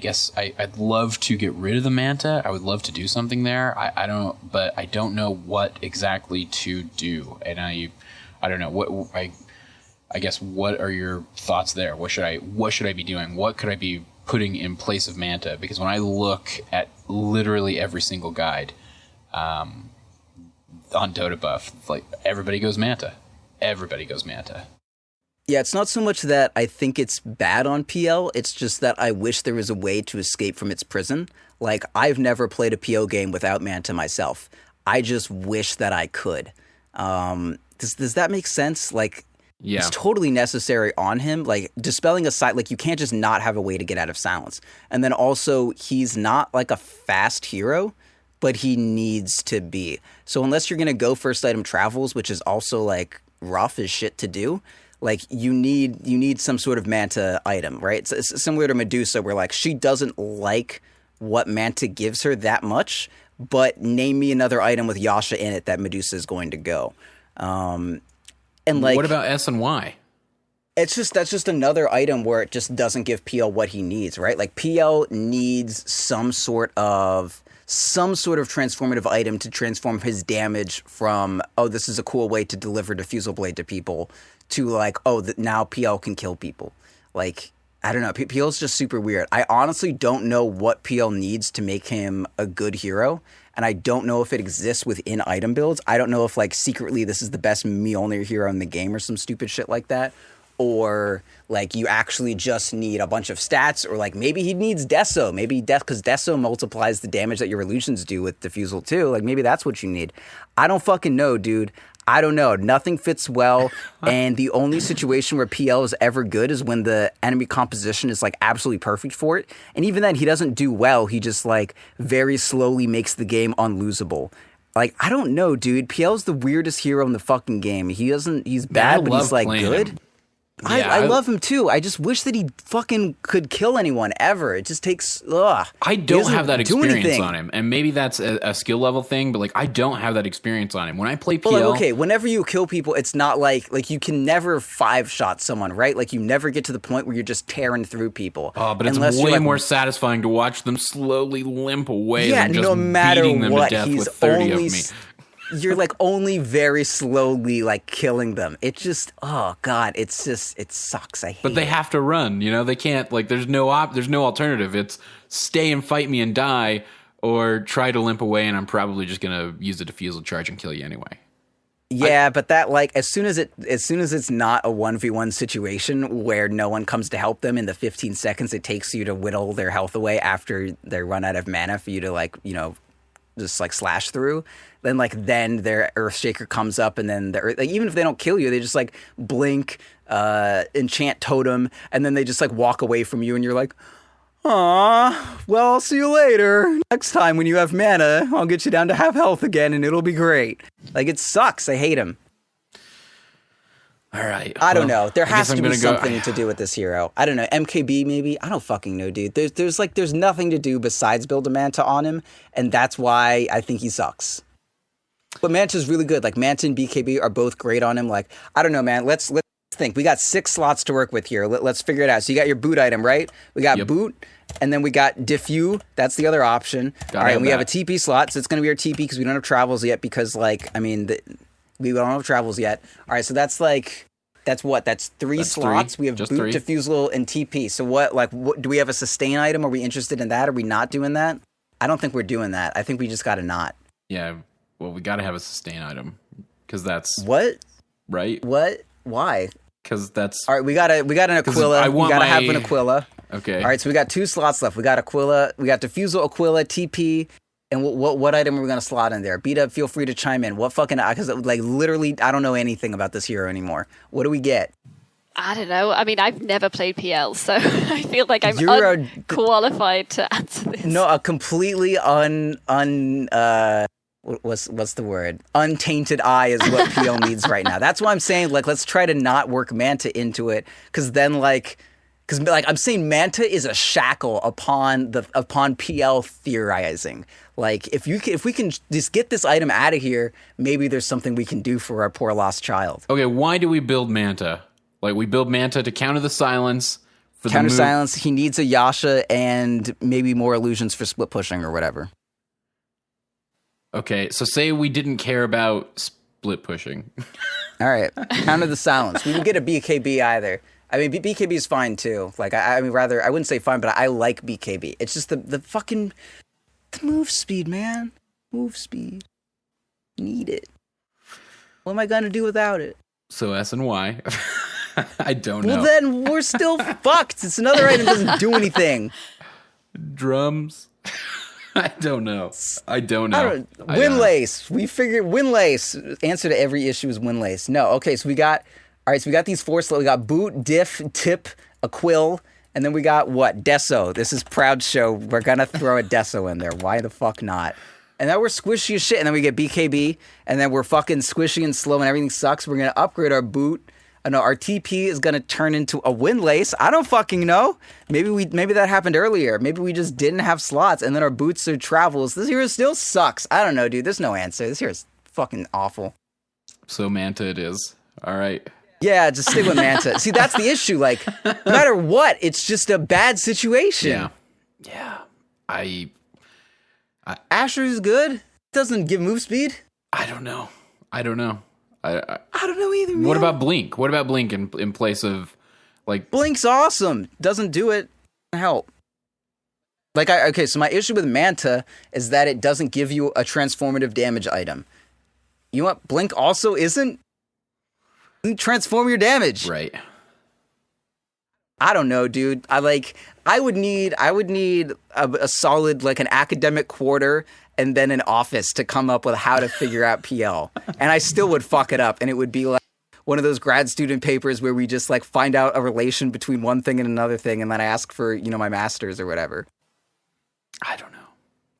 S1: guess I'd love to get rid of the Manta. I would love to do something there. I don't know what exactly to do. And I don't know I guess what are your thoughts there? What should I be doing? What could I be putting in place of Manta? Because when I look at literally every single guide on Dota Buff, like everybody goes Manta.
S2: Yeah, it's not so much that I think it's bad on PL, it's just that I wish there was a way to escape from its prison. Like, I've never played a PO game without Manta myself. I just wish that I could. Does that make sense? Like, yeah. It's totally necessary on him. Like, dispelling a side, like, you can't just not have a way to get out of silence. And then also, he's not, like, a fast hero. but he needs to be. So unless you're going to go first item travels, which is also like rough as shit to do, like you need some sort of Manta item, right? It's similar to Medusa, where like she doesn't like what Manta gives her that much, but name me another item with Yasha in it that Medusa is going to go. And like,
S1: what about S and Y?
S2: That's just another item where it just doesn't give PL what he needs, right? Like PL needs some sort of transformative item to transform his damage from, oh, this is a cool way to deliver Diffusal Blade to people, to like, oh, now PL can kill people. Like, I don't know. PL's just super weird. I honestly don't know what PL needs to make him a good hero, and I don't know if it exists within item builds. I don't know if like secretly this is the best Mjolnir hero in the game or some stupid shit like that. Or like you actually just need a bunch of stats, or like maybe he needs Deso, because Deso multiplies the damage that your illusions do with Diffusal too. Like maybe that's what you need. I don't fucking know, dude. I don't know. Nothing fits well, and the only situation where PL is ever good is when the enemy composition is like absolutely perfect for it. And even then, he doesn't do well. He just like very slowly makes the game unlosable. Like, I don't know, dude. PL's the weirdest hero in the fucking game. He's bad, but he's like good.
S1: Him.
S2: I love him too. I just wish that he fucking could kill anyone ever. It just takes.
S1: I don't have that experience on him, and maybe that's a skill level thing. But like, I don't have that experience on him. When I play PL,
S2: well, okay, whenever you kill people, it's not like you can never 5-shot someone, right? Like you never get to the point where you're just tearing through people.
S1: Oh, but it's way more satisfying to watch them slowly limp away.
S2: Yeah,
S1: than just
S2: no matter
S1: beating them
S2: what,
S1: to death
S2: he's
S1: with 30
S2: only.
S1: of me.
S2: You're like only very slowly like killing them. It just, oh god, it sucks. I hate.
S1: But they have to run. You know, they can't. Like, there's no alternative. It's stay and fight me and die, or try to limp away, and I'm probably just gonna use a diffusal charge and kill you anyway.
S2: Yeah, but that like as soon as it's not a 1v1 situation where no one comes to help them in the 15 seconds it takes you to whittle their health away after they run out of mana for you to like, you know, just like slash through, then their Earthshaker comes up, and then like, even if they don't kill you, they just like blink, enchant totem, and then they just like walk away from you, and you're like, aw, well, I'll see you later. Next time when you have mana, I'll get you down to half health again, and it'll be great. Like, it sucks. I hate him.
S1: All right.
S2: I don't know. There has to be something to do with this hero. I don't know. MKB maybe? I don't fucking know, dude. There's nothing to do besides build a Manta on him, and that's why I think he sucks. But Manta's really good. Like, Manta and BKB are both great on him. Like, I don't know, man. Let's think. We got 6 slots to work with here. Let's figure it out. So you got your boot item, right? We got boot, and then we got diffuse. That's the other option. All right, and we have a TP slot, so it's going to be our TP because we don't have travels yet because, like, I mean, we don't have travels yet. All right, so that's 3 slots. We have boot,
S1: 3.
S2: diffusal, and TP. So what do we have a sustain item? Are we interested in that? Are we not doing that? I don't think we're doing that. I think we just got to not.
S1: Yeah, well, we got to have a sustain item because that's
S2: what,
S1: right?
S2: What? Why?
S1: Because that's
S2: all right. We got an Aquila. We got to have an Aquila.
S1: Okay.
S2: All right. So we got 2 slots left. We got Aquila. We got diffusal, Aquila, TP. And what item are we gonna slot in there? Beedub, feel free to chime in. What fucking, because like literally I don't know anything about this hero anymore. What do we get?
S3: I don't know. I mean, I've never played PL, so I feel like I'm unqualified to answer this.
S2: No, a completely what's the word? Untainted eye is what PL needs right now. That's why I'm saying, like, let's try to not work Manta into it, because then I'm saying Manta is a shackle upon PL theorizing. Like, if we can just get this item out of here, maybe there's something we can do for our poor lost child.
S1: Okay, why do we build Manta? Like, we build Manta to counter the silence.
S2: Counter silence. He needs a Yasha and maybe more illusions for split pushing or whatever.
S1: Okay, so say we didn't care about split pushing.
S2: All right, counter the silence. We can get a BKB either. I mean, BKB is fine too. Like, I mean, rather, I wouldn't say fine, but I like BKB. It's just the fucking move speed, man. Move speed. Need it. What am I gonna do without it?
S1: So S and Y. I don't know.
S2: Well, then we're still fucked. It's another item that doesn't do anything.
S1: Drums. I don't know.
S2: Windlace. We figured Windlace. Answer to every issue is Windlace. No. Okay, so we got these 4 slots. We got boot, diff, tip, Aquil, and then we got what? Deso. This is Proud Show. We're gonna throw a Deso in there. Why the fuck not? and now we're squishy as shit, and then we get BKB, and then we're fucking squishy and slow, and everything sucks. We're gonna upgrade our boot. No, our TP is gonna turn into a windlace. I don't fucking know. Maybe that happened earlier. Maybe we just didn't have slots, and then our boots are travels. This hero still sucks. I don't know, dude. There's no answer. This hero is fucking awful.
S1: So Manta it is. All right.
S2: Yeah, just stick with Manta. See, that's the issue. Like, no matter what, it's just a bad situation.
S1: Yeah.
S2: Asher is good. Doesn't give move speed.
S1: I don't know. I don't know
S2: either. Man.
S1: What about Blink? What about Blink in place of like
S2: Blink's awesome. Doesn't do it. Help. Like so my issue with Manta is that it doesn't give you a transformative damage item. You know what? Blink also isn't. Transform your damage.
S1: Right.
S2: I don't know, dude. I would need a solid, like, an academic quarter and then an office to come up with how to figure out PL. And I still would fuck it up. And it would be like one of those grad student papers where we just like find out a relation between one thing and another thing. And then I ask for, my master's or whatever.
S1: I don't know.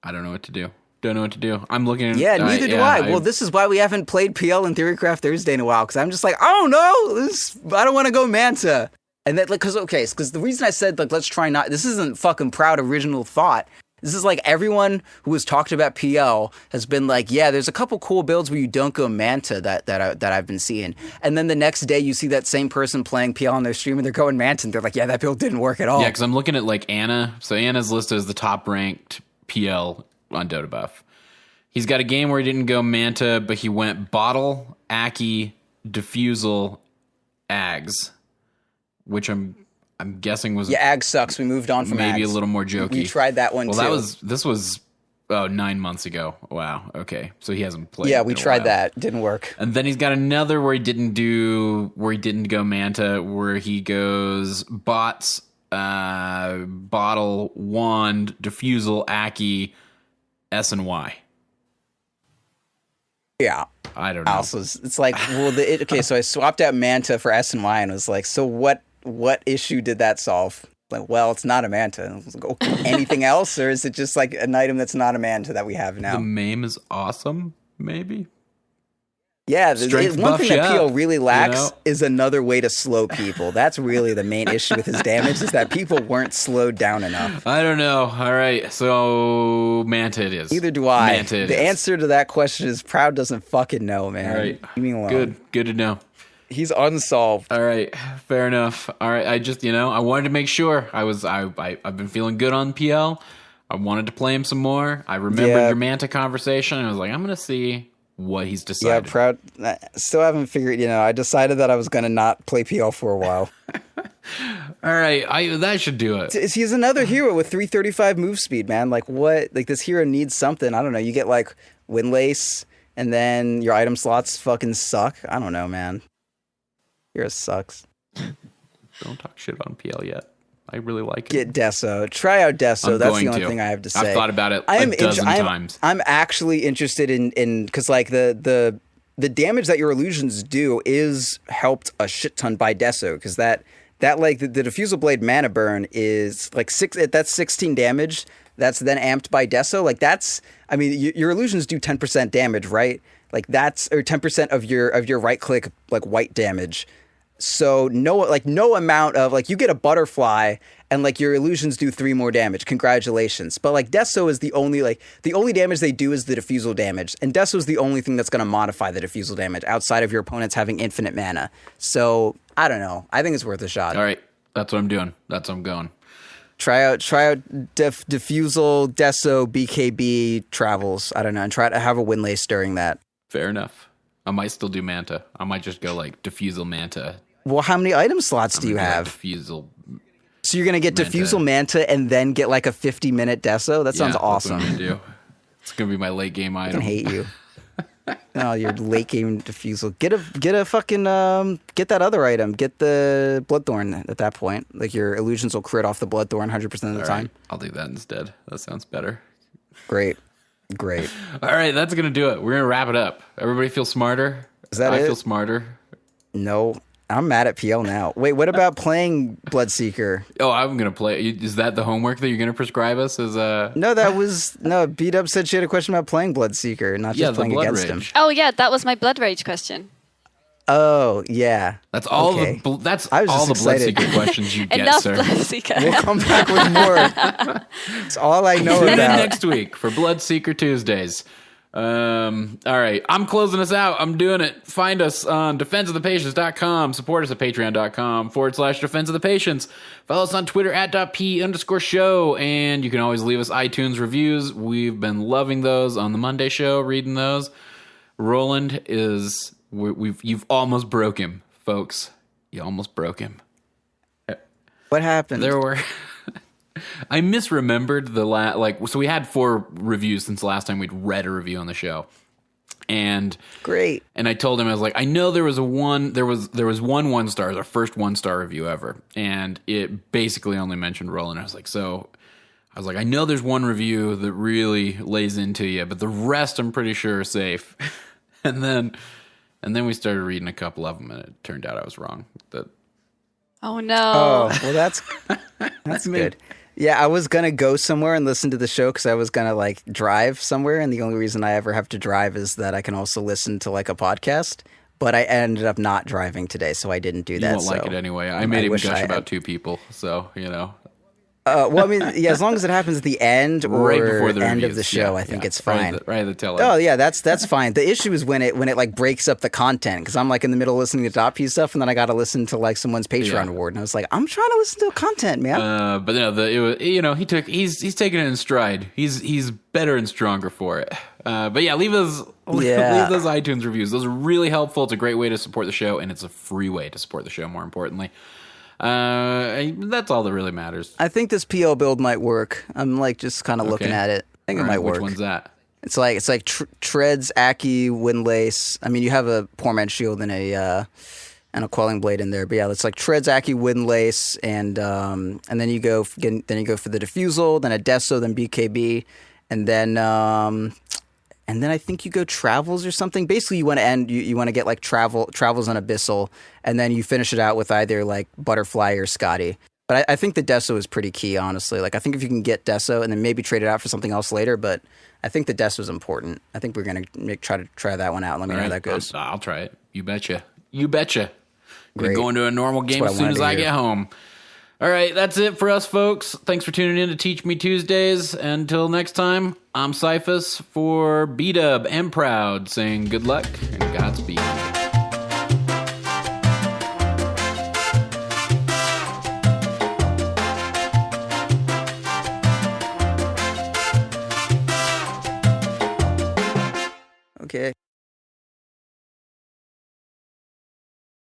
S1: I don't know what to do. Don't know what to do. I'm looking.
S2: Yeah, neither do I. Well, this is why we haven't played PL and Theorycraft Thursday in a while, because I'm just like, oh no, I don't want to go Manta. And that, like, because the reason I said, like, let's try not, this isn't fucking proud original thought. This is like everyone who has talked about PL has been like, yeah, there's a couple cool builds where you don't go Manta that I've been seeing. And then the next day you see that same person playing PL on their stream and they're going Manta and they're like, yeah, that build didn't work at all.
S1: Yeah, because I'm looking at like Anna. So Anna's listed as the top ranked PL on Dota Buff. He's got a game where he didn't go Manta, but he went Bottle, Aki, Diffusal, Ags, which I'm guessing was...
S2: Yeah, Ags sucks. We moved on from
S1: maybe
S2: Ags.
S1: a little more jokey.
S2: We tried that one too.
S1: Well, this was 9 months ago. Wow, okay. So he hasn't played.
S2: Yeah, we tried that. Didn't work.
S1: And then he's got another where he didn't go Manta, where he goes Bots, Bottle, Wand, Diffusal, Aki, S and Y.
S2: Yeah.
S1: I don't know.
S2: Also, it's like, well, okay, so I swapped out Manta for S and Y and was like, so what issue did that solve? Like, well, it's not a Manta. And I was like, okay, anything else? Or is it just like an item that's not a Manta that we have now?
S1: The MAME is awesome, maybe?
S2: Yeah, one thing that PL really lacks
S1: you
S2: is another way to slow people. That's really the main issue with his damage, is that people weren't slowed down enough.
S1: I don't know. All right, so Manta it is.
S2: Neither do I.
S1: Manta it
S2: the
S1: is.
S2: answer to that question is Proud doesn't fucking know, man.
S1: All right.
S2: Leave me alone.
S1: Good to know.
S2: He's unsolved.
S1: All right, fair enough. All right, I just, I wanted to make sure. I've been feeling good on PL. I wanted to play him some more. I remembered your Manta conversation, and I was like, I'm going to see what he's decided.
S2: Yeah, Proud. Still haven't figured, I decided that I was going to not play PL for a while.
S1: All right, that should do it.
S2: He's another hero with 335 move speed, man. Like, what? Like, this hero needs something. I don't know. You get, like, Windlace, and then your item slots fucking suck. I don't know, man. Hero sucks.
S1: Don't talk shit on PL yet. I really like it.
S2: Get Deso. Try out Deso. That's the only thing I have to say.
S1: I've thought about it a dozen times.
S2: I'm actually interested in because like the damage that your illusions do is helped a shit ton by Deso, because that like the Diffusal Blade mana burn is like that's 16 damage. That's then amped by Deso. Like your illusions do 10% damage, right? Like that's, or 10% of your right click like white damage. So no amount of, like, you get a butterfly and like your illusions do 3 more damage. Congratulations. But like Deso is the only damage they do is the diffusal damage. And Deso is the only thing that's going to modify the diffusal damage outside of your opponents having infinite mana. So I don't know. I think it's worth a shot.
S1: All right. That's what I'm doing. That's what I'm going.
S2: Try out diffusal, Deso, BKB, travels. I don't know. And try to have a Windlace during that.
S1: Fair enough. I might still do Manta. I might just go like Diffusal Manta.
S2: Well, how many item slots do you have?
S1: Diffusal.
S2: So you're going to get Manta. Diffusal Manta and then get like a 50-minute Deso? That sounds awesome.
S1: That's what I'm going to do. It's going to be my late game item.
S2: I hate you. Oh, your late game Diffusal. Get a fucking, get that other item. Get the Bloodthorn at that point. Like your illusions will crit off the Bloodthorn 100% of the time.
S1: I'll do that instead. That sounds better.
S2: Great.
S1: All right, that's going to do it. We're going to wrap it up. Everybody feel smarter?
S2: Is that
S1: I feel smarter.
S2: No. I'm mad at PL now. Wait, what about playing Bloodseeker?
S1: Oh, I'm gonna play. Is that the homework that you're gonna prescribe us? No,
S2: Beedub said she had a question about playing Bloodseeker, not just playing against him.
S3: Oh yeah, that was my Blood Rage question.
S2: Oh yeah,
S1: that's all.
S2: Okay.
S1: That's all the Bloodseeker questions you get,
S3: Enough
S1: sir.
S3: Bloodseeker.
S2: We'll come back with more. It's all I know
S1: Tune in
S2: about.
S1: next week for Bloodseeker Tuesdays. All right, I'm closing us out. I'm doing it. Find us on defenseofthepatients.com. Support us at patreon.com/defenseofthepatients. Follow us on Twitter at @p_show. And you can always leave us iTunes reviews. We've been loving those on the Monday show, reading those. Roland is... You've almost broke him, folks. You almost broke him.
S2: What happened?
S1: There were... I misremembered so we had 4 reviews since the last time we'd read a review on the show. And
S2: great.
S1: And I told him, I was like, I know there was one 1-star, our first 1-star review ever. And it basically only mentioned Roland. I was like, I know there's one review that really lays into you, but the rest I'm pretty sure are safe. And then we started reading a couple of them, and it turned out I was wrong.
S3: Oh no!
S2: Oh well, that's good. Yeah, I was gonna go somewhere and listen to the show because I was gonna drive somewhere, and the only reason I ever have to drive is that I can also listen to a podcast. But I ended up not driving today, so I didn't do that.
S1: You won't like it anyway. I made him gush about 2 people, so
S2: well, I mean, yeah, as long as it happens at the end or
S1: right before the
S2: end
S1: reviews.
S2: of the show, I think it's fine.
S1: Right at the tail end.
S2: Oh yeah, that's fine. The issue is when it breaks up the content because I'm in the middle of listening to .p stuff and then I got to listen to someone's Patreon reward and I was like, I'm trying to listen to content, man.
S1: But he's taking it in stride. He's better and stronger for it. But yeah, leave those iTunes reviews. Those are really helpful. It's a great way to support the show, and it's a free way to support the show. More importantly. That's all that really matters.
S2: I think this PL build might work. I'm just kind of looking at it. I think it might work.
S1: Which one's that?
S2: It's Treads, Aki, Windlace. I mean, you have a Poor Man's Shield and a Quelling Blade in there. But yeah, it's Treads, Aki, Windlace, and then you go for the Diffusal, then a Deso, then BKB, and then I think you go Travels or something. Basically, you want to get Travels on Abyssal, and then you finish it out with either Butterfly or Scotty. But I think the Deso is pretty key, honestly. I think if you can get Deso and then maybe trade it out for something else later, but I think the Deso is important. I think we're gonna try that one out. Let me know how that goes.
S1: I'll try it. You betcha. I'm gonna
S2: Great.
S1: go into a normal game as soon as I get home. All right, that's it for us, folks. Thanks for tuning in to Teach Me Tuesdays. Until next time, I'm Cyphus for Beedub and Proud, saying good luck and Godspeed.